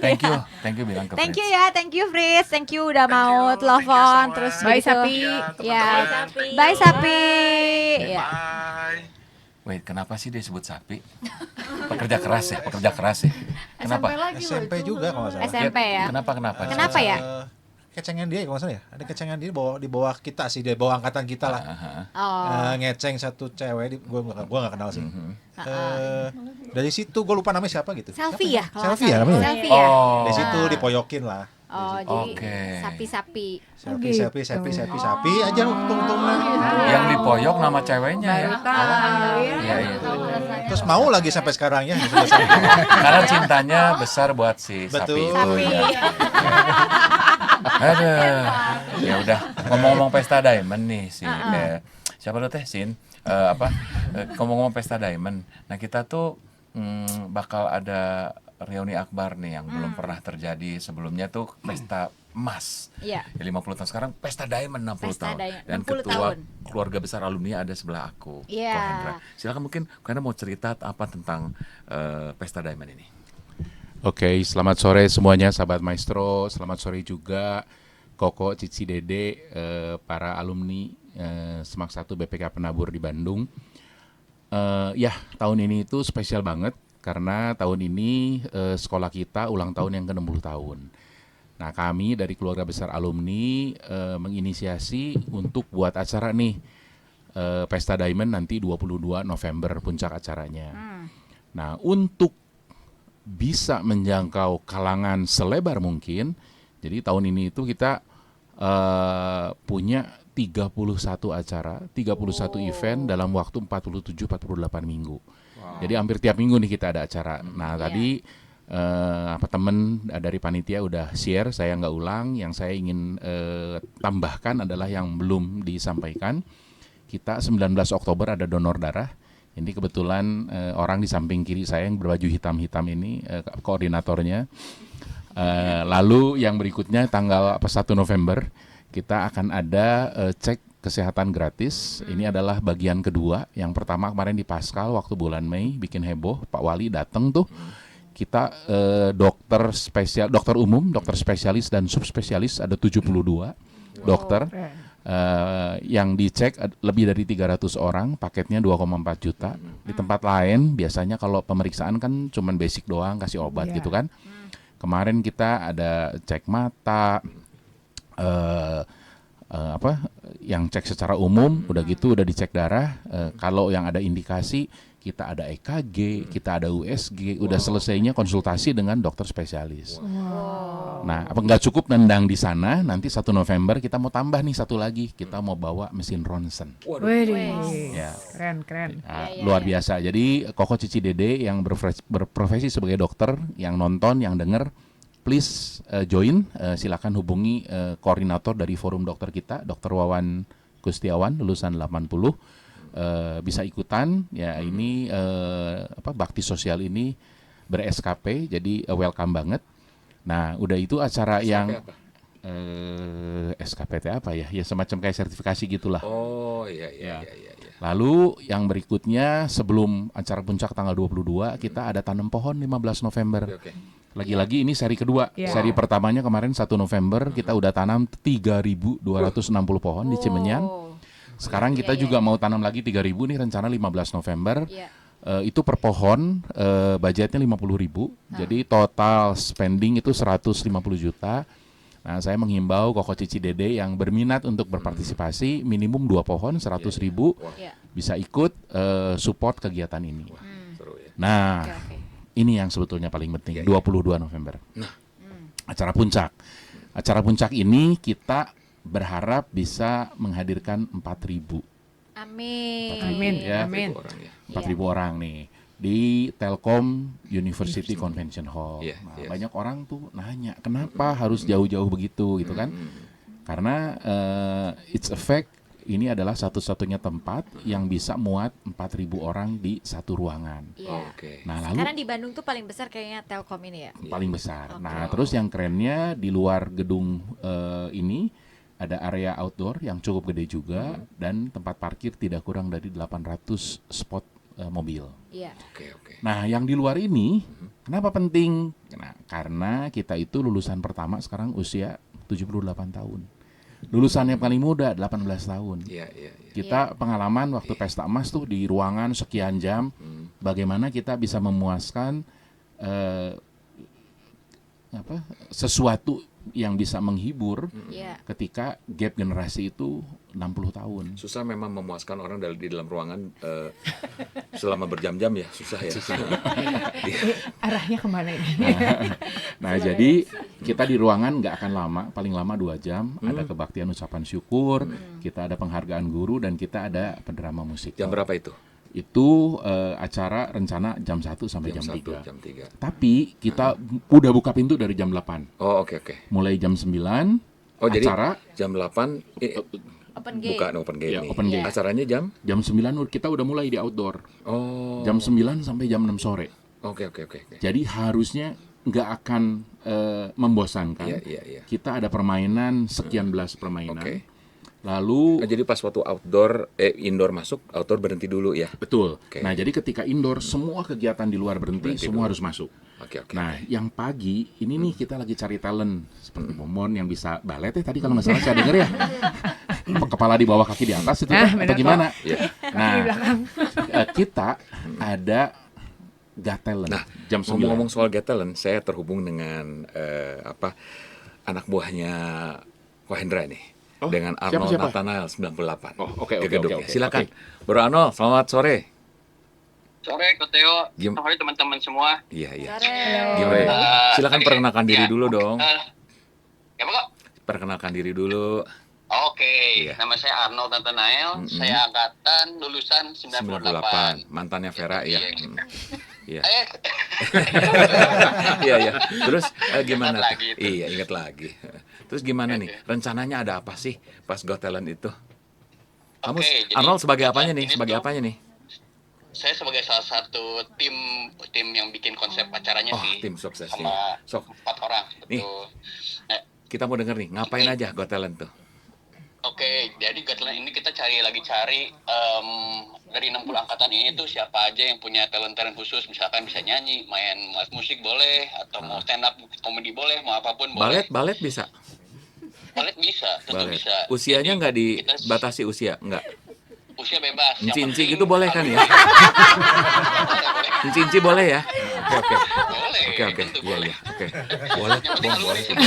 Thank you bilang ke Thank you Fritz. ya, thank you Fritz, thank you udah mau telepon terus Bye, gitu. Sapi. Ya, bye Sapi. Ya. Bye. Wait, kenapa sih dia sebut sapi? Pekerja keras ya, pekerja keras ya. Kenapa? SMP lagi loh SMP itu. juga kalau nggak salah. SMP ya. Kenapa ya? Kecengan dia kalau nggak salah ya. Ada kecengan dia di bawah kita sih, di bawah angkatan kita lah. Oh. Ngeceng satu cewek, gue nggak kenal sih. Dari situ gue lupa namanya siapa gitu. Selfie ya kalau Selfie ya nggak salah. namanya. Selfie ya. Oh. Dari situ dipoyokin lah. Oh, jadi Oke. sapi-sapi. Selfie aja untung-untungan. Yang di Poyok nama ceweknya ya. Iya, iya. Terus mau lagi sampai sekarang ya. Sudah sampai. Karena cintanya besar buat si sapi Betul. itu. Ya. Aduh. Ya udah, ngomong-ngomong pesta diamond nih si siapa lu teh Sin? Ngomong-ngomong pesta diamond. Nah, kita tuh bakal ada reuni akbar nih yang belum pernah terjadi sebelumnya tuh pesta emas. Iya. Ya, 50 tahun sekarang pesta diamond 60 Pesta tahun. diamond, Dan 60 ketua tahun. keluarga besar alumni ada sebelah aku. Iya. Ko Hendra. Silakan mungkin karena mau cerita apa tentang pesta diamond ini. Oke, selamat sore semuanya sahabat Maestro. Selamat sore juga Koko, Cici, Dede, para alumni Semak 1 BPK Penabur di Bandung. Ya, tahun ini itu spesial banget karena tahun ini sekolah kita ulang tahun yang ke-60 tahun. Nah, kami dari keluarga besar alumni menginisiasi untuk buat acara nih Pesta Diamond nanti 22 November puncak acaranya. Nah, untuk bisa menjangkau kalangan selebar mungkin, jadi tahun ini itu kita punya 31 acara, 31 event dalam waktu 47-48 minggu. Jadi hampir tiap minggu nih kita ada acara. Nah, tadi teman dari panitia udah share, saya nggak ulang. Yang saya ingin tambahkan adalah yang belum disampaikan. Kita 19 Oktober ada donor darah. Ini kebetulan orang di samping kiri saya yang berbaju hitam-hitam ini koordinatornya. Lalu yang berikutnya tanggal 1 November kita akan ada cek kesehatan gratis. Ini adalah bagian kedua. Yang pertama kemarin di Paskal waktu bulan Mei bikin heboh, Pak Wali datang tuh. Kita dokter umum, dokter spesialis dan subspesialis ada 72 dokter. Yang dicek lebih dari 300 orang, paketnya 2,4 juta. Di tempat lain biasanya kalau pemeriksaan kan cuman basic doang, kasih obat gitu kan. Kemarin kita ada cek mata, yang cek secara umum, udah gitu udah dicek darah. Kalau yang ada indikasi kita ada EKG, kita ada USG, udah selesainya konsultasi dengan dokter spesialis. Nah, apa nggak cukup nendang di sana? Nanti 1 November kita mau tambah nih satu lagi, kita mau bawa mesin ronsen. Ya. Keren. Nah, luar biasa. Jadi Koko, Cici, Dede yang berprofesi sebagai dokter, yang nonton, yang denger, please join. Silakan hubungi koordinator dari forum dokter kita, Dr. Wawan Gustiawan, lulusan 80. Bisa ikutan. Ya, ini bakti sosial ini ber-SKP, jadi welcome banget. Nah, udah itu acara yang SKPT apa ya? Ya semacam kayak sertifikasi gitulah. Oh, iya. Lalu yang berikutnya sebelum acara puncak tanggal 22 kita ada tanam pohon 15 November. Lagi-lagi ini seri kedua. Seri pertamanya kemarin 1 November kita udah tanam 3.260 pohon di Cimenyan. Sekarang kita juga mau tanam lagi 3.000 nih, rencana 15 November. Itu per pohon budgetnya 50.000. Jadi total spending itu 150 juta. Nah, saya menghimbau Koko, Cici, Dede yang berminat untuk berpartisipasi minimum 2 pohon 100.000 bisa ikut support kegiatan ini. Nah, ini yang sebetulnya paling penting, 22 November. Acara puncak. Acara puncak ini kita berharap bisa menghadirkan 4.000 Amin. ya. Amin. 4.000 orang nih di Telkom University Convention Hall. Iya, Nah, yes. banyak orang tuh nanya kenapa harus jauh-jauh begitu gitu kan? Karena it's a fact ini adalah satu-satunya tempat yang bisa muat 4.000 orang di satu ruangan. Iya. Oke. Nah, lalu Karena di Bandung tuh paling besar kayaknya Telkom ini ya. paling besar. Oke. Nah, terus yang kerennya di luar gedung ini ada area outdoor yang cukup gede juga dan tempat parkir tidak kurang dari 800 spot mobil. Iya. Oke. Nah, yang di luar ini kenapa penting? Nah, karena kita itu lulusan pertama sekarang usia 78 tahun. Lulusan yang paling muda 18 tahun. Iya. Kita pengalaman waktu pesta emas tuh di ruangan sekian jam, bagaimana kita bisa memuaskan sesuatu yang bisa menghibur Iya. ketika gap generasi itu 60 tahun. Susah memang memuaskan orang di dalam ruangan selama berjam-jam ya, susah ya. Arahnya kemana ini? Nah, jadi kita di ruangan nggak akan lama, paling lama 2 jam. Ada kebaktian ucapan syukur, kita ada penghargaan guru, dan kita ada pendrama musik. Jam berapa itu? Itu acara rencana jam 1 sampai jam 1, 3. jam 3. Tapi kita udah buka pintu dari jam 8. Oh, oke. Mulai jam 9, Oh, jadi acara jam 8 Open gate. buka open gate Ya, nih. open gate. Acaranya jam? jam 9 kita udah mulai di outdoor. Oh. Jam 9 sampai jam 6 sore. Oke. Jadi harusnya nggak akan membosankan. Iya. Kita ada permainan, sekian belas permainan. Oke. Lalu Nah, jadi pas waktu indoor masuk, outdoor berhenti dulu ya. betul. Oke. Nah, jadi ketika indoor semua kegiatan di luar berhenti semua dulu. harus masuk. Oke. Nah, yang pagi ini nih kita lagi cari talent seperti Momon yang bisa balet ya tadi kalau nggak salah saya denger ya. Kepala di bawah kaki di atas itu kan? bener Atau gimana? Iya. Nah, kita ada Got Talent Nah, jam 9. ngomong-ngomong soal Got Talent, saya terhubung dengan anak buahnya Kohendra nih. Oh, Dengan Arnold siapa? Nathanael 98. Oh, oke. Ke gedungnya. Oke. Silakan. Bro Arnold, selamat sore. Sore, Ko Theo. Gim- Sore teman-teman semua. Iya. Sore. Gimana? Silakan Oke. perkenalkan diri Ya, dulu dong. Ya, Pak. Perkenalkan diri dulu. Oke, Iya. nama saya Arnold Nathanael. Saya angkatan lulusan 98. 98. Mantannya Vera ya. Iya. Eh, Iya. Terus gimana? Ingat lagi itu. Iya, ingat lagi. Terus gimana nih? Rencananya ada apa sih pas Got Talent itu? Kamu Oke, jadi Arnold sebagai apanya nih? ini Sebagai tuh- apanya nih? saya sebagai salah satu tim yang bikin konsep acaranya Oh, sih. tim sukses nih. Sama Sok, 4 orang. Nih. Betul. kita mau denger nih, ngapain aja Got Talent tuh? Oke, jadi Got Talent ini kita lagi cari dari 60 angkatan ini tuh siapa aja yang punya talent khusus, misalkan bisa nyanyi, main musik boleh, atau mau stand up komedi boleh, mau apapun boleh. Balet bisa? Balet bisa, tentu Balet. bisa. Usianya Jadi, nggak kita dibatasi usia? Nggak? usia bebas. Yang Enci-enci penting gitu boleh kan ya? Enci-enci boleh ya? Oke. Boleh. Oke. tentu Iya. boleh. Oke. Boleh, Yang penting boleh. harus gitu.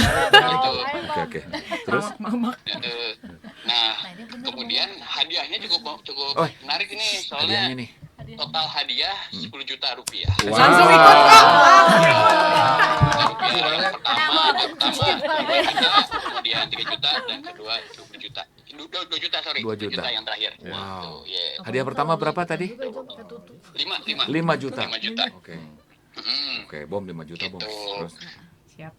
Oke. Terus? Nah, kemudian hadiahnya cukup Oh, menarik ini, soalnya Hadiahnya nih. total hadiah 10 juta rupiah. Wow. Langsung ikut kok. Rupiah yang pertama 2 juta, kemudian 3 juta, dan kedua 20 juta. 2 juta, sorry. 2 2 juta. juta yang terakhir. Wow. Tuh, yeah. Hadiah pertama berapa tadi? 5 juta. 5 juta. Oke. Oke, bom 5 juta, bom. Gitu. Terus? Siap.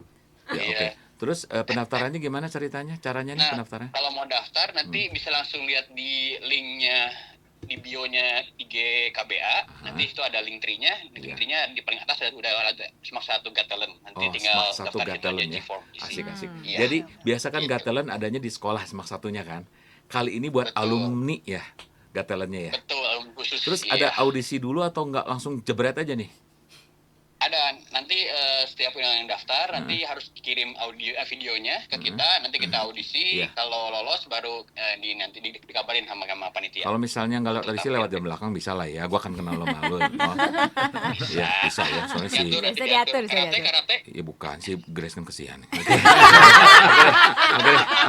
Ya, Iya. oke. Terus pendaftarannya gimana ceritanya? Caranya nih Nah, pendaftaran? kalau mau daftar nanti bisa langsung lihat di linknya di bio-nya IG KBA. Nanti itu ada link tree-nya. Link tree-nya di paling atas udah ada Semak 1 Got Talent. Nanti Oh, tinggal Semak 1 daftar Got gitu Talent aja, ya. G-form. Asik. Iya. Jadi biasa kan Got Talent adanya di sekolah Semak 1-nya kan. Kali ini buat Betul. alumni ya Got Talent-nya ya. Betul, khusus. Terus iya. ada audisi dulu atau nggak langsung jebret aja nih? Ada, nanti setiap yang daftar nanti harus kirim videonya ke kita, nanti kita audisi. Iya. Kalau lolos baru nanti dikabarin sama panitia. Kalau misalnya nggak lewat dari sini lewat jam belakang bisa lah ya. Gua akan kenal lo malu. Iya bisa ya. Soalnya sih. Bisa diatur. Karate. Ya bukan sih, Grace kan kesian. Oke.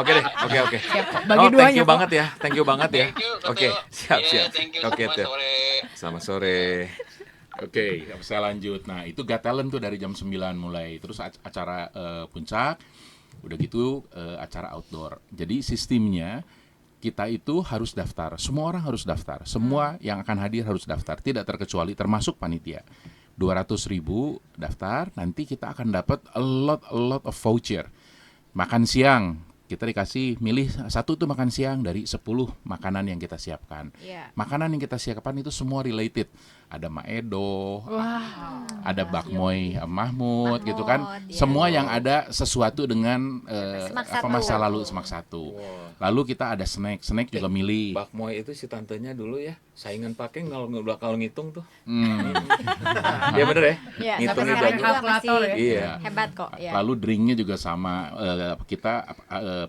Bagi Thank duanya, you Pak. banget ya. Thank you banget ya. Thank you, Oke, Betul. siap. Thank you, Oke, selamat sore. selamat sore. Oke, saya lanjut. Nah, itu Got Talent tuh dari jam 9 mulai. Terus acara puncak Udah gitu acara outdoor. Jadi sistemnya kita itu harus daftar. Semua orang harus daftar. Semua yang akan hadir harus daftar. Tidak terkecuali termasuk panitia. 200.000 daftar. Nanti kita akan dapat a lot of voucher. Makan siang. Kita dikasih milih satu tuh makan siang dari 10 makanan yang kita siapkan. Iya. Makanan yang kita siapkan itu semua related. Ada Maedo, ada Bakmoy Mahmud gitu kan. Iya. Semua yang ada sesuatu dengan Semak masa satu. lalu Semak Satu. Lalu kita ada snack juga milih. Bakmoy itu si tantenya dulu ya, saingan pakai kalau ngitung tuh. Iya, Ya bener ya. Iya, Ngitungnya sampai jago. juga masih Iya. hebat kok. Ya. Lalu drinknya juga sama. Kita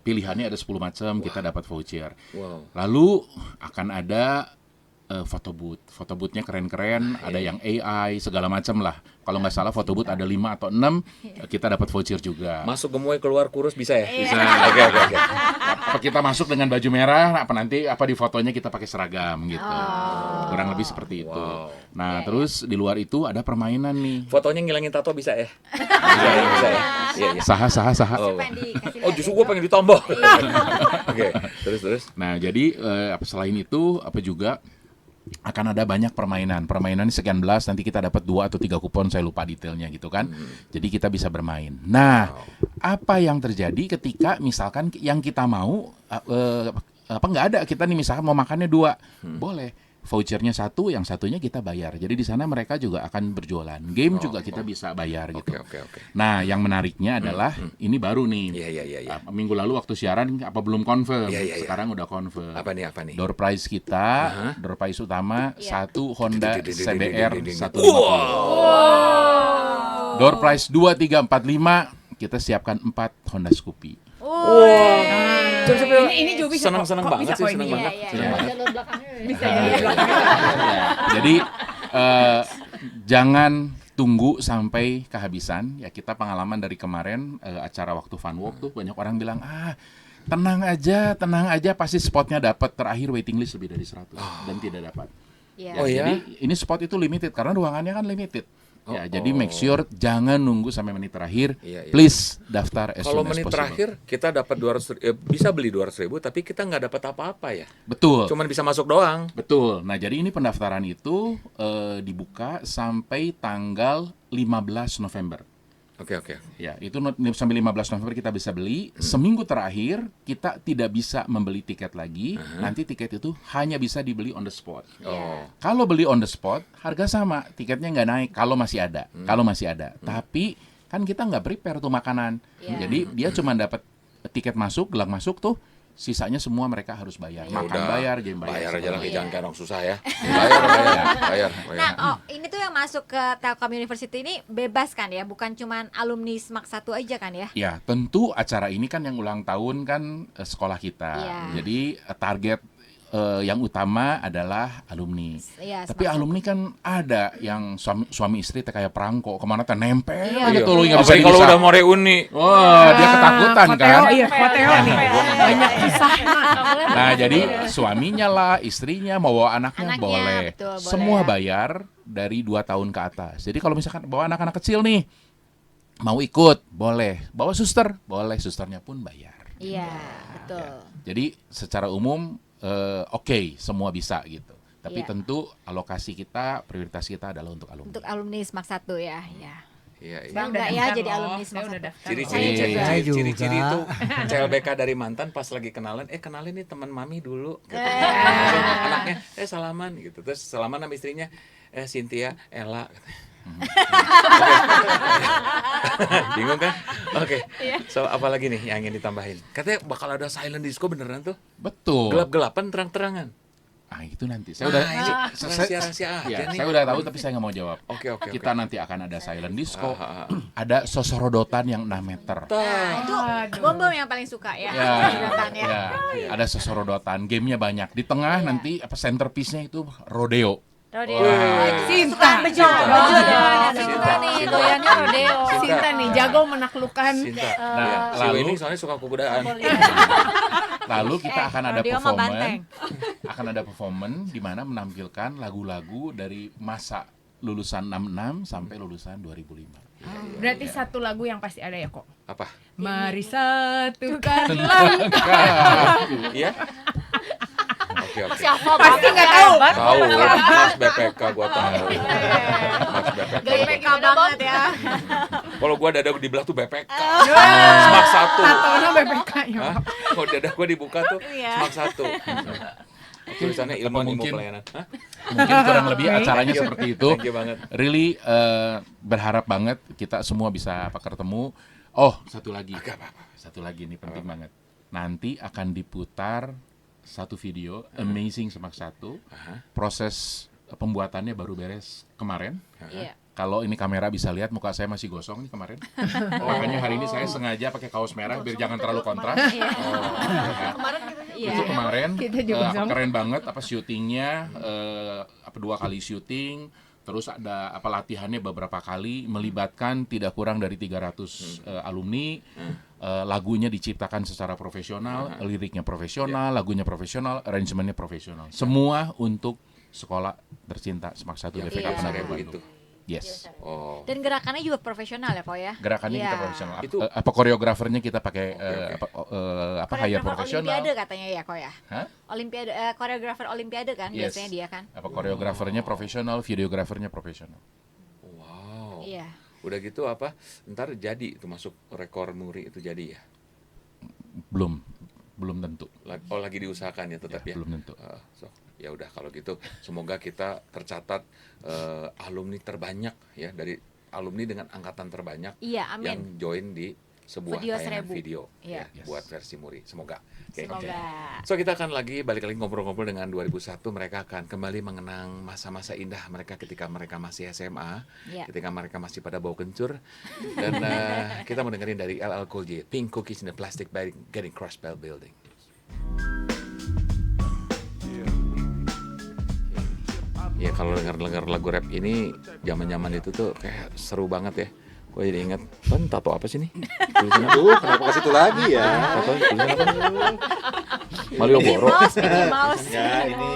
pilihannya ada 10 macam. Kita dapat voucher. Wow. Lalu akan ada photo booth. Photo boothnya keren-keren. Ada yang AI segala macam lah. Kalau nggak salah photo booth ada 5 atau 6. Kita dapat voucher juga. Masuk gemoy keluar kurus bisa ya? Bisa. Oke. Apa kita masuk dengan baju merah? Apa nanti di fotonya kita pakai seragam gitu. Kurang lebih seperti itu. Nah, terus di luar itu ada permainan nih. Fotonya ngilangin tato bisa ya? Bisa ya? Iya. Saha. Oh, justru gue pengen ditambah. Oke, terus. Nah, jadi selain itu juga akan ada banyak permainan. Permainan sekian belas, nanti kita dapat 2 atau 3 kupon, saya lupa detailnya gitu kan. Jadi kita bisa bermain. Nah, apa yang terjadi ketika misalkan yang kita mau nggak ada, kita nih misalkan mau makannya 2, boleh. Vouchernya 1, yang satunya kita bayar. Jadi di sana mereka juga akan berjualan. Game juga kita bisa bayar gitu. Oke. Nah, yang menariknya adalah ini baru nih. Iya. Minggu lalu waktu siaran belum confirm. Iya. Sekarang udah confirm. Apa nih? Door prize kita, door prize utama 1 Honda CBR 150. Door prize 2, 3, 4, 5 kita siapkan 4 Honda Scoopy. Ini juga bisa senang banget sih, senang banget. Jadi jangan tunggu sampai kehabisan. Ya, kita pengalaman dari kemarin acara waktu Fun Walk tuh banyak orang bilang, tenang aja pasti spotnya dapat. Terakhir waiting list lebih dari 100 dan tidak dapat. Jadi ini spot itu limited karena ruangannya kan limited. Jadi make sure jangan nunggu sampai menit terakhir. Please daftar as Kalau soon as menit possible. terakhir kita dapat 200, bisa beli 200.000 tapi kita nggak dapat apa-apa ya. Betul. Cuman bisa masuk doang. Betul. Nah, jadi ini pendaftaran itu dibuka sampai tanggal 15 November. Oke. Ya, itu sampai 15 November kita bisa beli. Seminggu terakhir kita tidak bisa membeli tiket lagi. Nanti tiket itu hanya bisa dibeli on the spot. Kalau beli on the spot, harga sama, tiketnya nggak naik kalau masih ada. Tapi kan kita nggak prepare tuh makanan. Jadi dia cuma dapat tiket masuk, gelang masuk tuh. Sisanya semua mereka harus bayar. Makan bayar, game bayar. Bayar aja lah, jangan kayak orang susah ya. Bayar. Nah, ini tuh yang masuk ke Telkom University ini bebas kan ya, bukan cuman alumni Semak 1 aja kan ya? Ya, tentu acara ini kan yang ulang tahun kan sekolah kita. Jadi target yang utama adalah alumni. Tapi alumni kan ada yang suami istri kayak perangko, kemana teh nempel gitu loh, nggak bisa kalau udah mau reuni. Wah, dia ketakutan kan. Hotel nih. Banyak kisah. Nah, jadi suaminya lah, istrinya mau bawa anaknya boleh. Betul, Semua bayar dari 2 tahun ke atas. Jadi kalau misalkan bawa anak-anak kecil nih, mau ikut, boleh. Bawa suster, boleh. Susternya pun bayar. Iya, betul. Jadi secara umum oke, semua bisa gitu. Tapi tentu alokasi kita, prioritas kita adalah untuk alumni. Untuk alumni Semak 1 ya. Iya. Bangga ya jadi alumni Semak 1. Ciri-ciri itu CLBK dari mantan pas lagi kenalin nih teman mami dulu gitu. Anaknya salaman gitu. Terus salaman sama istrinya Cynthia, Ella bingung kan? Oke. So apa lagi nih yang ingin ditambahin? Katanya bakal ada silent disco beneran tuh? Betul. Gelap-gelapan, terang-terangan. Itu nanti. Saya udah rahasia aja nih. Saya udah tahu tapi saya nggak mau jawab. Oke. Kita nanti akan ada silent disco. Ada sosorodotan yang 6 meter. Itu bom yang paling suka ya. Ada sosorodotan. Gamenya banyak. Di tengah nanti centerpiece-nya itu rodeo. Sinta bejo nih doyannya rodeo. Sinta nih jago menaklukkan. Nah, lalu ini soalnya suka kekudaan. Lalu kita akan ada performance di mana menampilkan lagu-lagu dari masa lulusan 66 sampai lulusan 2005. Berarti satu lagu yang pasti ada ya kok? Apa? Mari satukan langkah. Iya? Oke. Masih hafal Pasti banget, nggak tahu. hebat. Tahu, Mas BPK gua tahu. Mas BPK. BPK banget ya. Kalau gua dada dibelah tuh BPK. Semak 1. Tatonya BPK ya. Hah? Kalau dada gua dibuka tuh Iya. semak 1. Tulisannya ilmu Mungkin- pelayanan. Hah? Mungkin kurang lebih Oke. acaranya seperti itu. Thank you banget. Really berharap banget kita semua bisa ketemu. Oh, satu lagi. Satu lagi ini penting banget. Nanti akan diputar satu video Amazing Semak 1. Proses pembuatannya baru beres kemarin. Iya. Kalau ini kamera bisa lihat muka saya masih gosong nih kemarin. Makanya hari ini saya sengaja pakai kaus merah biar jangan terlalu kontras. Iya. Kemarin kita Iya. Itu kemarin Kita juga sama. keren banget syutingnya 2 kali syuting, terus ada latihannya beberapa kali melibatkan tidak kurang dari 300 alumni. Lagunya diciptakan secara profesional, liriknya profesional, lagunya profesional, arrangementnya profesional. Semua untuk sekolah tercinta Semak 1 BPK Iya. Penari Begitu. Bandung. Yes. Oh. Dan gerakannya juga profesional ya, Ko ya. Gerakannya kita Iya. profesional. Itu- Koreografernya kita pakai hire Koreografer profesional. Olimpiade katanya ya, Ko ya. Hah? Olimpiade, koreografer Olimpiade kan Yes. biasanya dia kan. Koreografernya profesional, videografernya profesional. Wow. Iya. Udah gitu ntar jadi itu masuk rekor muri itu jadi ya? Belum tentu. Lagi diusahakan ya tetap ya? Belum tentu. Ya udah kalau gitu semoga kita tercatat alumni terbanyak ya, dari alumni dengan angkatan terbanyak Iya, amin. yang join di sebuah Video tayangan 1000. video Iya. ya, buat versi muri. Semoga. Oke. Semoga. So kita akan balik lagi ngobrol-ngobrol dengan 2001. Mereka akan kembali mengenang masa-masa indah mereka ketika mereka masih SMA, Iya. ketika mereka masih pada bau kencur. Dan kita mau dengerin dari LL Cool J, Pink Cookies in the Plastic Bag Getting Crushed by a Building. Ya kalau dengar lagu rap ini zaman-zaman itu tuh kayak seru banget ya. Gue jadi ingat, kan tato apa sih nih? Tulisannya Aduh, kenapa ke situ lagi ya? Tato tulisan apa? Malioboro. Ya, ini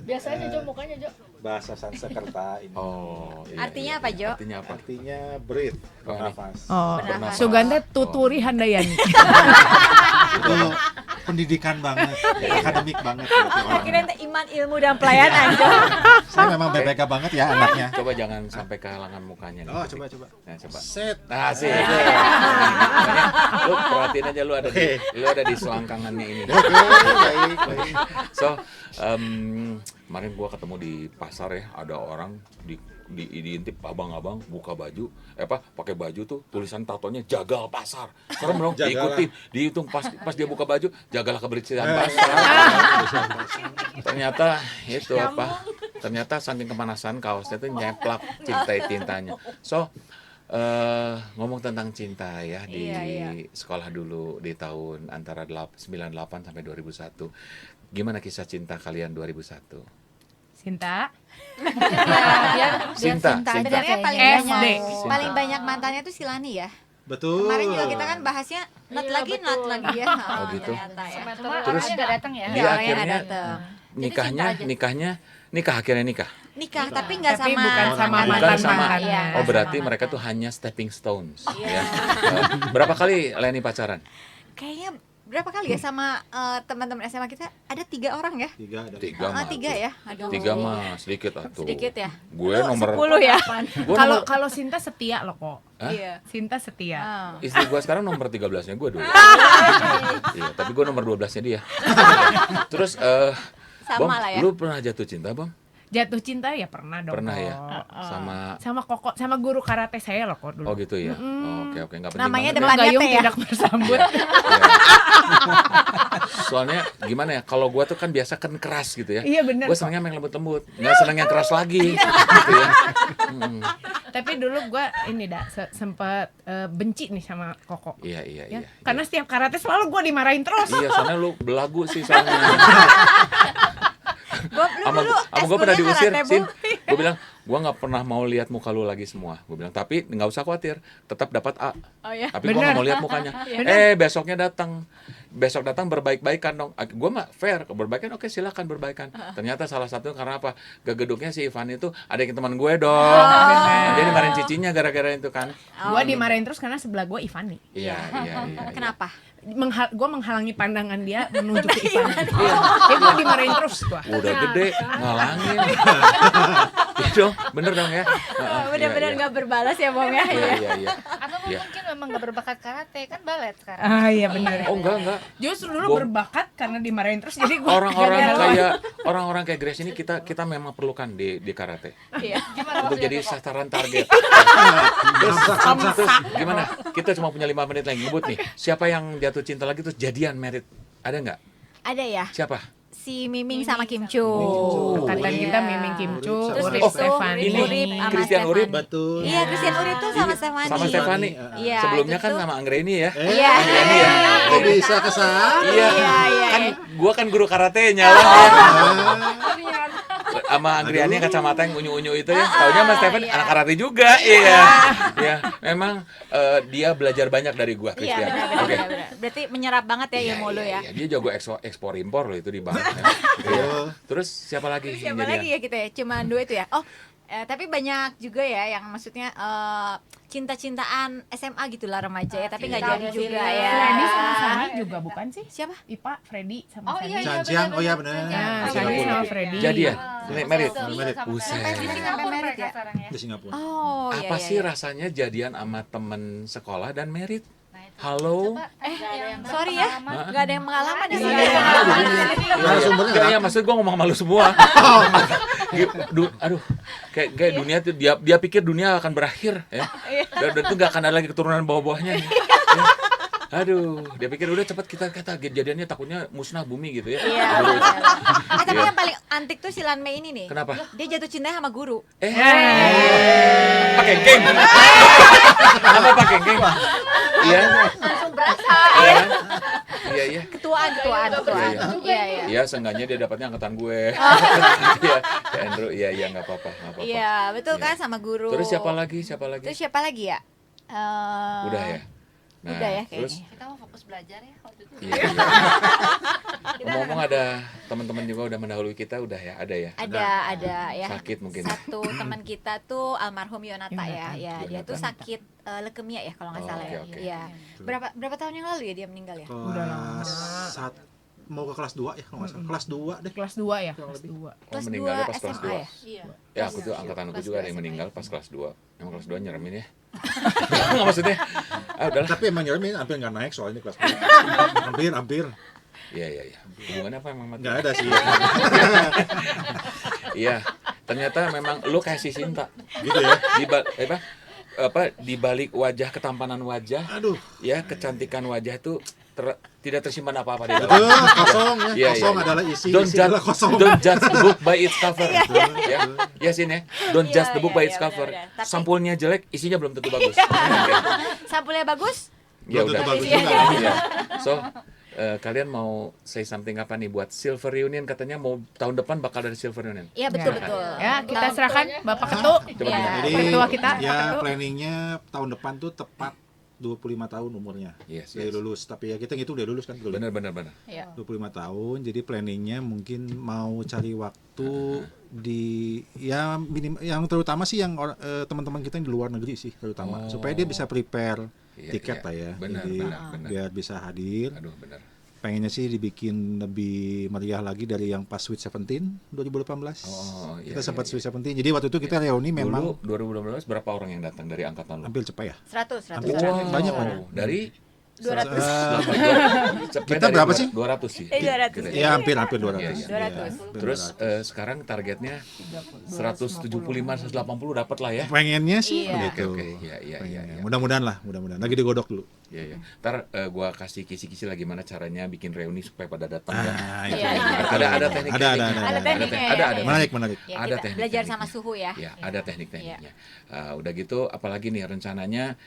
biasanya Jo mukanya Jo. bahasa Sanskerta ini. Oh, iya, Artinya apa, Jo? Artinya apa? Artinya breathe, bernafas. Oh, Bernafas. Suganda tuturi handayani. Itu pendidikan banget, akademik banget. berarti orangnya. Akhirnya iman, ilmu dan pelayanan, Jo. Saya memang BPK banget ya anaknya. Coba jangan sampai kehalangan mukanya nih. Oh, coba. Nah, coba. Set. Nah, sih. Lu perhatiin aja lu ada di selangkangannya ini. Oke, baik. So, kemarin gua ketemu di pasar ya, ada orang diintip abang-abang buka baju, pakai baju tuh tulisan tatonya jagal pasar. Serem dong, Jagalah. dihitung pas dia buka baju, jagalah kebersihan pasar. Ternyata itu ternyata saking kepanasan kaosnya tuh nyeplak cinta-cintanya. So, ngomong tentang cinta ya di sekolah dulu di tahun antara 98 sampai 2001. Gimana kisah cinta kalian 2001? Sinta. Sinta. Sebenarnya SD. paling banyak mantannya tuh si Lani ya. Betul. Kemarin juga kita kan bahasnya nat lagi ya. Oh, gitu. Ternyata ya. Terus orangnya nggak datang ya. dia Orangnya akhirnya nggak datang. nikah akhirnya nikah. Nikah tapi nggak Tapi sama bukan sama mantan. Bukan sama. mantannya. Oh, berarti mereka tuh hanya stepping stones ya. Berapa kali Leni pacaran? Kayaknya berapa kali ya sama teman-teman SMA kita ada 3 orang ya? 3 ada. 3 mah. 3 ya? Aduh. 3 mah sedikit atuh. Sedikit ya? Gue Lu nomor 10 ya? Gua Kalau nomor- kalau Sinta setia loh kok. Hah? Iya. Sinta setia. Istri gue sekarang nomor 13-nya gue dulu. Iya, tapi gue nomor 12-nya dia. Terus Sama Bom, lah ya. lu pernah jatuh cinta, Bom? Jatuh cinta ya pernah dong. Pernah ya? Kok. Sama Koko, sama guru karate saya loh kok dulu. Oh gitu ya. Oke, enggak penting. Namanya banget depannya Gayung T ya? tidak bersambut. ya. Soalnya gimana ya? Kalau gua tuh kan biasa kan keras gitu ya. Iya, bener Gue kok. senangnya yang lembut-lembut, nggak senang yang keras lagi. Gitu ya. Tapi dulu gue ini sempat benci nih sama Koko. Iya. Ya? Karena setiap karate selalu gue dimarahin terus. Iya, soalnya lu belagu sih soalnya. Sama gue pernah diusir, Sin. Gue bilang, gue nggak pernah mau lihat muka lu lagi semua. Gue bilang, tapi nggak usah khawatir, tetap dapat A. Oh ya. Tapi gue nggak mau lihat mukanya. Besoknya datang. besok datang berbaik-baikan dong. Gue mah fair, berbaikan oke silakan berbaikan. Ternyata salah satu karena apa? Gegeduknya si Ivan itu ada yang teman gue dong. Dia dimarahin cicinya gara-gara itu kan. Gua dimarahin terus karena sebelah gua Ivani. Iya. Kenapa? Gua menghalangi pandangan dia menuju ke Ivani. Jadi gua dimarahin terus gua. Udah gede ngalangin. Iya dong, bener dong ya. Benar-benar nggak berbalas ya Bang ya. Iya. Atau mungkin memang nggak berbakat karate, kan balet sekarang. Ah iya benar. Oh enggak. Justru dulu berbakat karena dimarahin terus jadi gua orang-orang kayak Grace ini kita memang perlukan di karate. Iya. Untuk jadi sasaran target. Terus gimana? Kita cuma punya 5 menit lagi ngebut nih. Siapa yang jatuh cinta lagi terus jadian merit? Ada nggak? Ada ya. Siapa? Si Miming sama Kim Chu. Rekan kita Miming Kim Chu, Terus Urip Stefani. Christian Urip. Betul. Iya, Christian Urip tuh sama Stefani. Sama Stefani. Iya. Sebelumnya itu kan tuh- sama Anggreni ya. Iya. Anggreni ya. Kok bisa ke sana? Iya. Iya. Kan gua kan guru karatenya lah. Ya. Sama Anggreni yang kacamata yang unyu-unyu itu ya. Taunya Mas Stefan anak karate juga. Iya. Ya, memang dia belajar banyak dari gua Iya, Christian. benar. Oke. Berarti menyerap banget ya ilmu lo ya. Iya, dia jago ekspor impor loh itu di bank. Terus siapa lagi? yang Siapa jadian? lagi ya kita ya? Cuman 2 itu ya. Oh, tapi banyak juga ya yang maksudnya cinta-cintaan SMA gitulah remaja ya, tapi nggak jadi juga ya. Freddy sama Sani juga bukan sih? Siapa? Ipa, Freddy sama Sani. Cancian, oh iya benar. Nah, Sani sama Freddy. Jadian? Merit? Merit. Buset. Sampai merit ya. Di Singapura. Oh, iya. Apa sih rasanya jadian sama temen sekolah dan merit? Halo? Sorry ya, nggak ada yang pengalaman di sini. Ya, maksud gue ngomong sama lu semua. Aduh, kayak dunia tuh dia pikir dunia akan berakhir ya. Dan itu nggak akan ada lagi keturunan bawah-bawahnya nih. Ya. Aduh, dia pikir udah cepat kita kejadiannya takutnya musnah bumi gitu ya. Iya. Tapi yang paling antik tuh si Lan Mei ini nih. Kenapa? Dia jatuh cinta sama guru. Pakai geng. Apa pakai geng? Iya. Langsung berasa. Iya. Ketuaan. Iya. Iya, seenggaknya dia dapatnya angkatan gue. Iya, Andrew, iya nggak apa-apa. Iya, betul kan sama guru. Terus siapa lagi? Terus siapa lagi ya? Udah ya. Nah, udah ya kayaknya. Terus, Kita mau fokus belajar ya waktu itu. iya. Ngomong-ngomong ada teman-teman juga udah mendahului kita, udah ya, ada ya. Ada ya. Sakit mungkin. Satu teman kita tuh almarhum Yonata ya. Ya, dia tuh Yonata. sakit leukemia ya kalau nggak salah ya. oke. Iya. Berapa tahun yang lalu ya dia meninggal ya? Mau ke kelas 2 ya kalau nggak salah. Kelas 2 deh. Kelas 2 ya, kelas 2. Kelas meninggalnya 2 pas kelas SMA 2. ya? Iya. Ya, aku tuh angkatan aku juga ada yang meninggal pas kelas 2. Emang kelas 2 nyeremin ya. Nggak maksudnya. Udahlah. Tapi emang nyeremin hampir nggak naik soalnya kelas 2. Hampir. Iya. Hubungannya apa emang mati? Nggak ada sih. Iya. Ternyata memang lu kayak si Sinta. Gitu ya. Di balik wajah, ketampanan wajah, ya kecantikan wajah itu tidak tersimpan apa-apa di dalam. Kosong ya. Kosong adalah isi. Don't adalah kosong. judge the book by its cover. Ya Sin ya. Don't judge the book by its cover. benar. Tapi- Sampulnya jelek, isinya belum tentu bagus. Sampulnya bagus? Ya Belum tentu udah. bagus juga. Iya. So, kalian mau say something apa nih buat Silver Reunion? Katanya mau tahun depan bakal ada Silver Reunion. Iya betul. Ya, kita serahkan Bapak Ketu. Coba gimana? Jadi Ketua kita. ya Ketu. planningnya tahun depan tuh tepat 25 tahun umurnya. Yes. Dari lulus. Tapi ya kita gitu udah lulus kan. Benar. 25 tahun. Jadi planningnya mungkin mau cari waktu di ya yang terutama sih yang teman-teman kita yang di luar negeri sih terutama supaya dia bisa prepare tiket lah ya. Benar. Jadi biar bisa hadir. Aduh, benar. Pengennya sih dibikin lebih meriah lagi dari yang pas Sweet 17 2018. Oh, iya, Kita sempat iya. Sweet 17. Jadi waktu itu kita reuni memang Dulu 2012 berapa orang yang datang dari angkatan lu? hampir cepat ya. 100. Hampir cepat. Banyak. Dari 200. Kita berapa sih? 200 sih. 200. Ya hampir 200. Iya. 200. Terus sekarang targetnya 175 180 dapat lah ya. Pengennya sih begitu. Oke. Iya. Mudah-mudahan. Lagi digodok dulu. Iya. Ntar gua kasih kisi-kisi lah gimana caranya bikin reuni supaya pada datang ya. Itu. Ada teknik. Ada tekniknya. Ada. Menarik. Ya, Ada kita teknik. belajar sama suhu ya. Ya, ada teknik-tekniknya. Udah gitu apalagi nih rencananya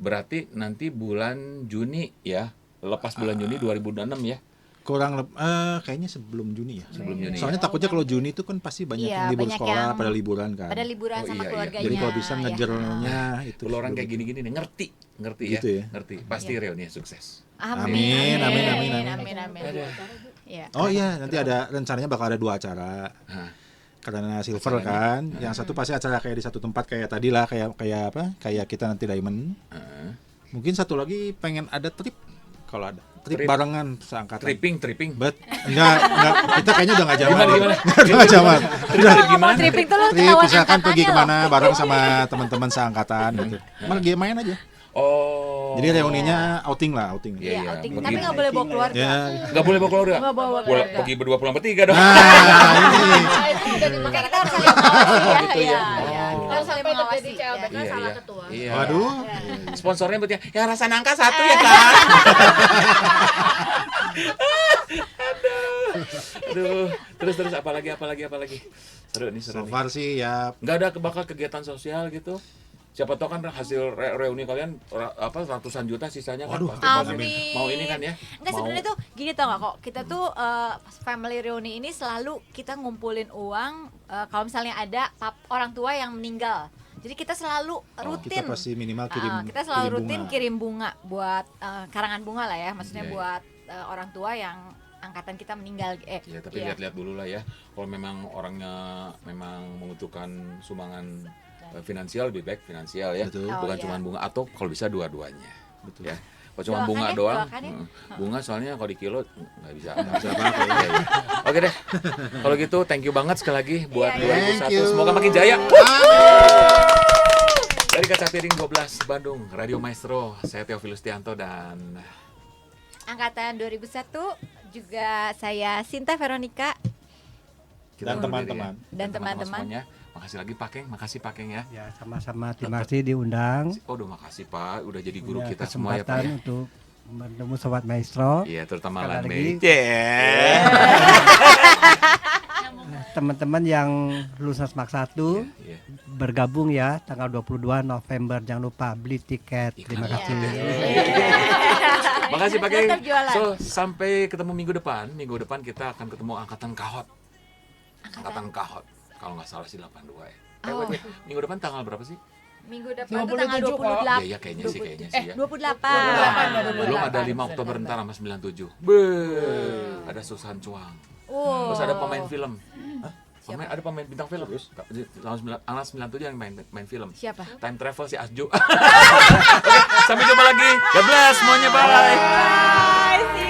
berarti nanti bulan Juni ya. Lepas bulan Juni 2006 ya. Kayaknya sebelum Juni ya. Sebelum Juni. Soalnya takutnya kalau Juni itu kan pasti banyak Iya, yang libur banyak sekolah yang pada liburan kan. pada liburan sama keluarganya. Jadi kalau bisa ya. ngejernya itu. Kalau orang kayak gini-gini nih ngerti Gitu ya. ngerti. Pasti reuninya sukses. Amin. Ya. Oh iya, nanti ada rencananya bakal ada 2 acara. Karena silver kan, yang satu pasti acara kayak di satu tempat kayak tadi lah, kayak kita nanti diamond. Mungkin satu lagi pengen ada trip, kalau ada trip barengan seangkatan. Tripping. Enggak, kita kayaknya udah nggak zaman. Gimana? Udah nggak zaman. Mau tripping tuh lu Trip ketahuan misalkan pergi angkatannya kemana bareng sama teman-teman seangkatan gitu. Malah dia main aja. Oh. Jadi reuninya outing lah, outing. Iya, outing. Tapi nggak boleh bawa keluarga. Ya. Nggak boleh bawa keluarga. Nggak bawa keluarga. Pergi berdua pulang bertiga dong. Makanya kita harus saling mengawasi ya. Gitu ya. Iya. Kita harus saling mengawasi. CLBK salah ketua. Iya. Waduh. Sponsornya berarti yang rasa nangka 1 ya kan. Aduh. Terus apa lagi? Seru nih. So far sih ya. Nggak ada bakal kegiatan sosial gitu. Siapa tahu kan hasil reuni kalian ratusan juta sisanya kan. Waduh, amin. Mau ini kan ya. Enggak, sebenarnya tuh gini tau gak kok, kita tuh pas family reuni ini selalu kita ngumpulin uang kalau misalnya ada orang tua yang meninggal. Jadi kita selalu rutin. Kita pasti minimal kita selalu rutin kirim bunga buat karangan bunga lah ya, maksudnya buat orang tua yang angkatan kita meninggal. Ya, tapi lihat-lihat dulu lah ya. Kalau memang orangnya memang membutuhkan sumbangan finansial, lebih baik finansial ya. Betul. Bukan cuma bunga, atau kalau bisa dua-duanya. Betul Ya. Kalau cuma bunga doang, bunga soalnya kalau di kilo nggak bisa apa-apa. Oke deh. Kalau gitu thank you banget sekali lagi buat 2001. Semoga makin jaya. Dari Kaca Piring 12 Bandung, Radio Maestro, saya Theophilus Tianto dan angkatan 2001 juga saya Sinta Veronica dan teman-teman. Dan teman-teman. Makasih lagi Pak Keng, makasih Pak Keng ya. Ya, sama-sama, terima kasih diundang. Oh, makasih Pak, udah jadi guru Ya, kita semua ya Pak ya. untuk bertemu Sobat Maestro. Iya, terutama Sekali Landme. lagi. Nah, teman-teman yang lulusan SMAK 1 bergabung ya tanggal 22 November, jangan lupa beli tiket. Terima kasih. Makasih Pak Keng. So, sampai ketemu minggu depan. Minggu depan kita akan ketemu angkatan Kahot. Angkatan Kahot. Kalau nggak salah sih 82 ya. Wait. Minggu depan tanggal berapa sih? Minggu depan tuh tanggal 28. Iya, kayaknya sih ya. 28. Belum ada 5 Oktober ntar sama 97. Ada Susan Chuang. Terus ada pemain film. Ada pemain bintang film. Anak 97 yang main film. Siapa? Time Travel si Asju. Oke, sampai jumpa lagi. God bless semuanya, bye. Bye.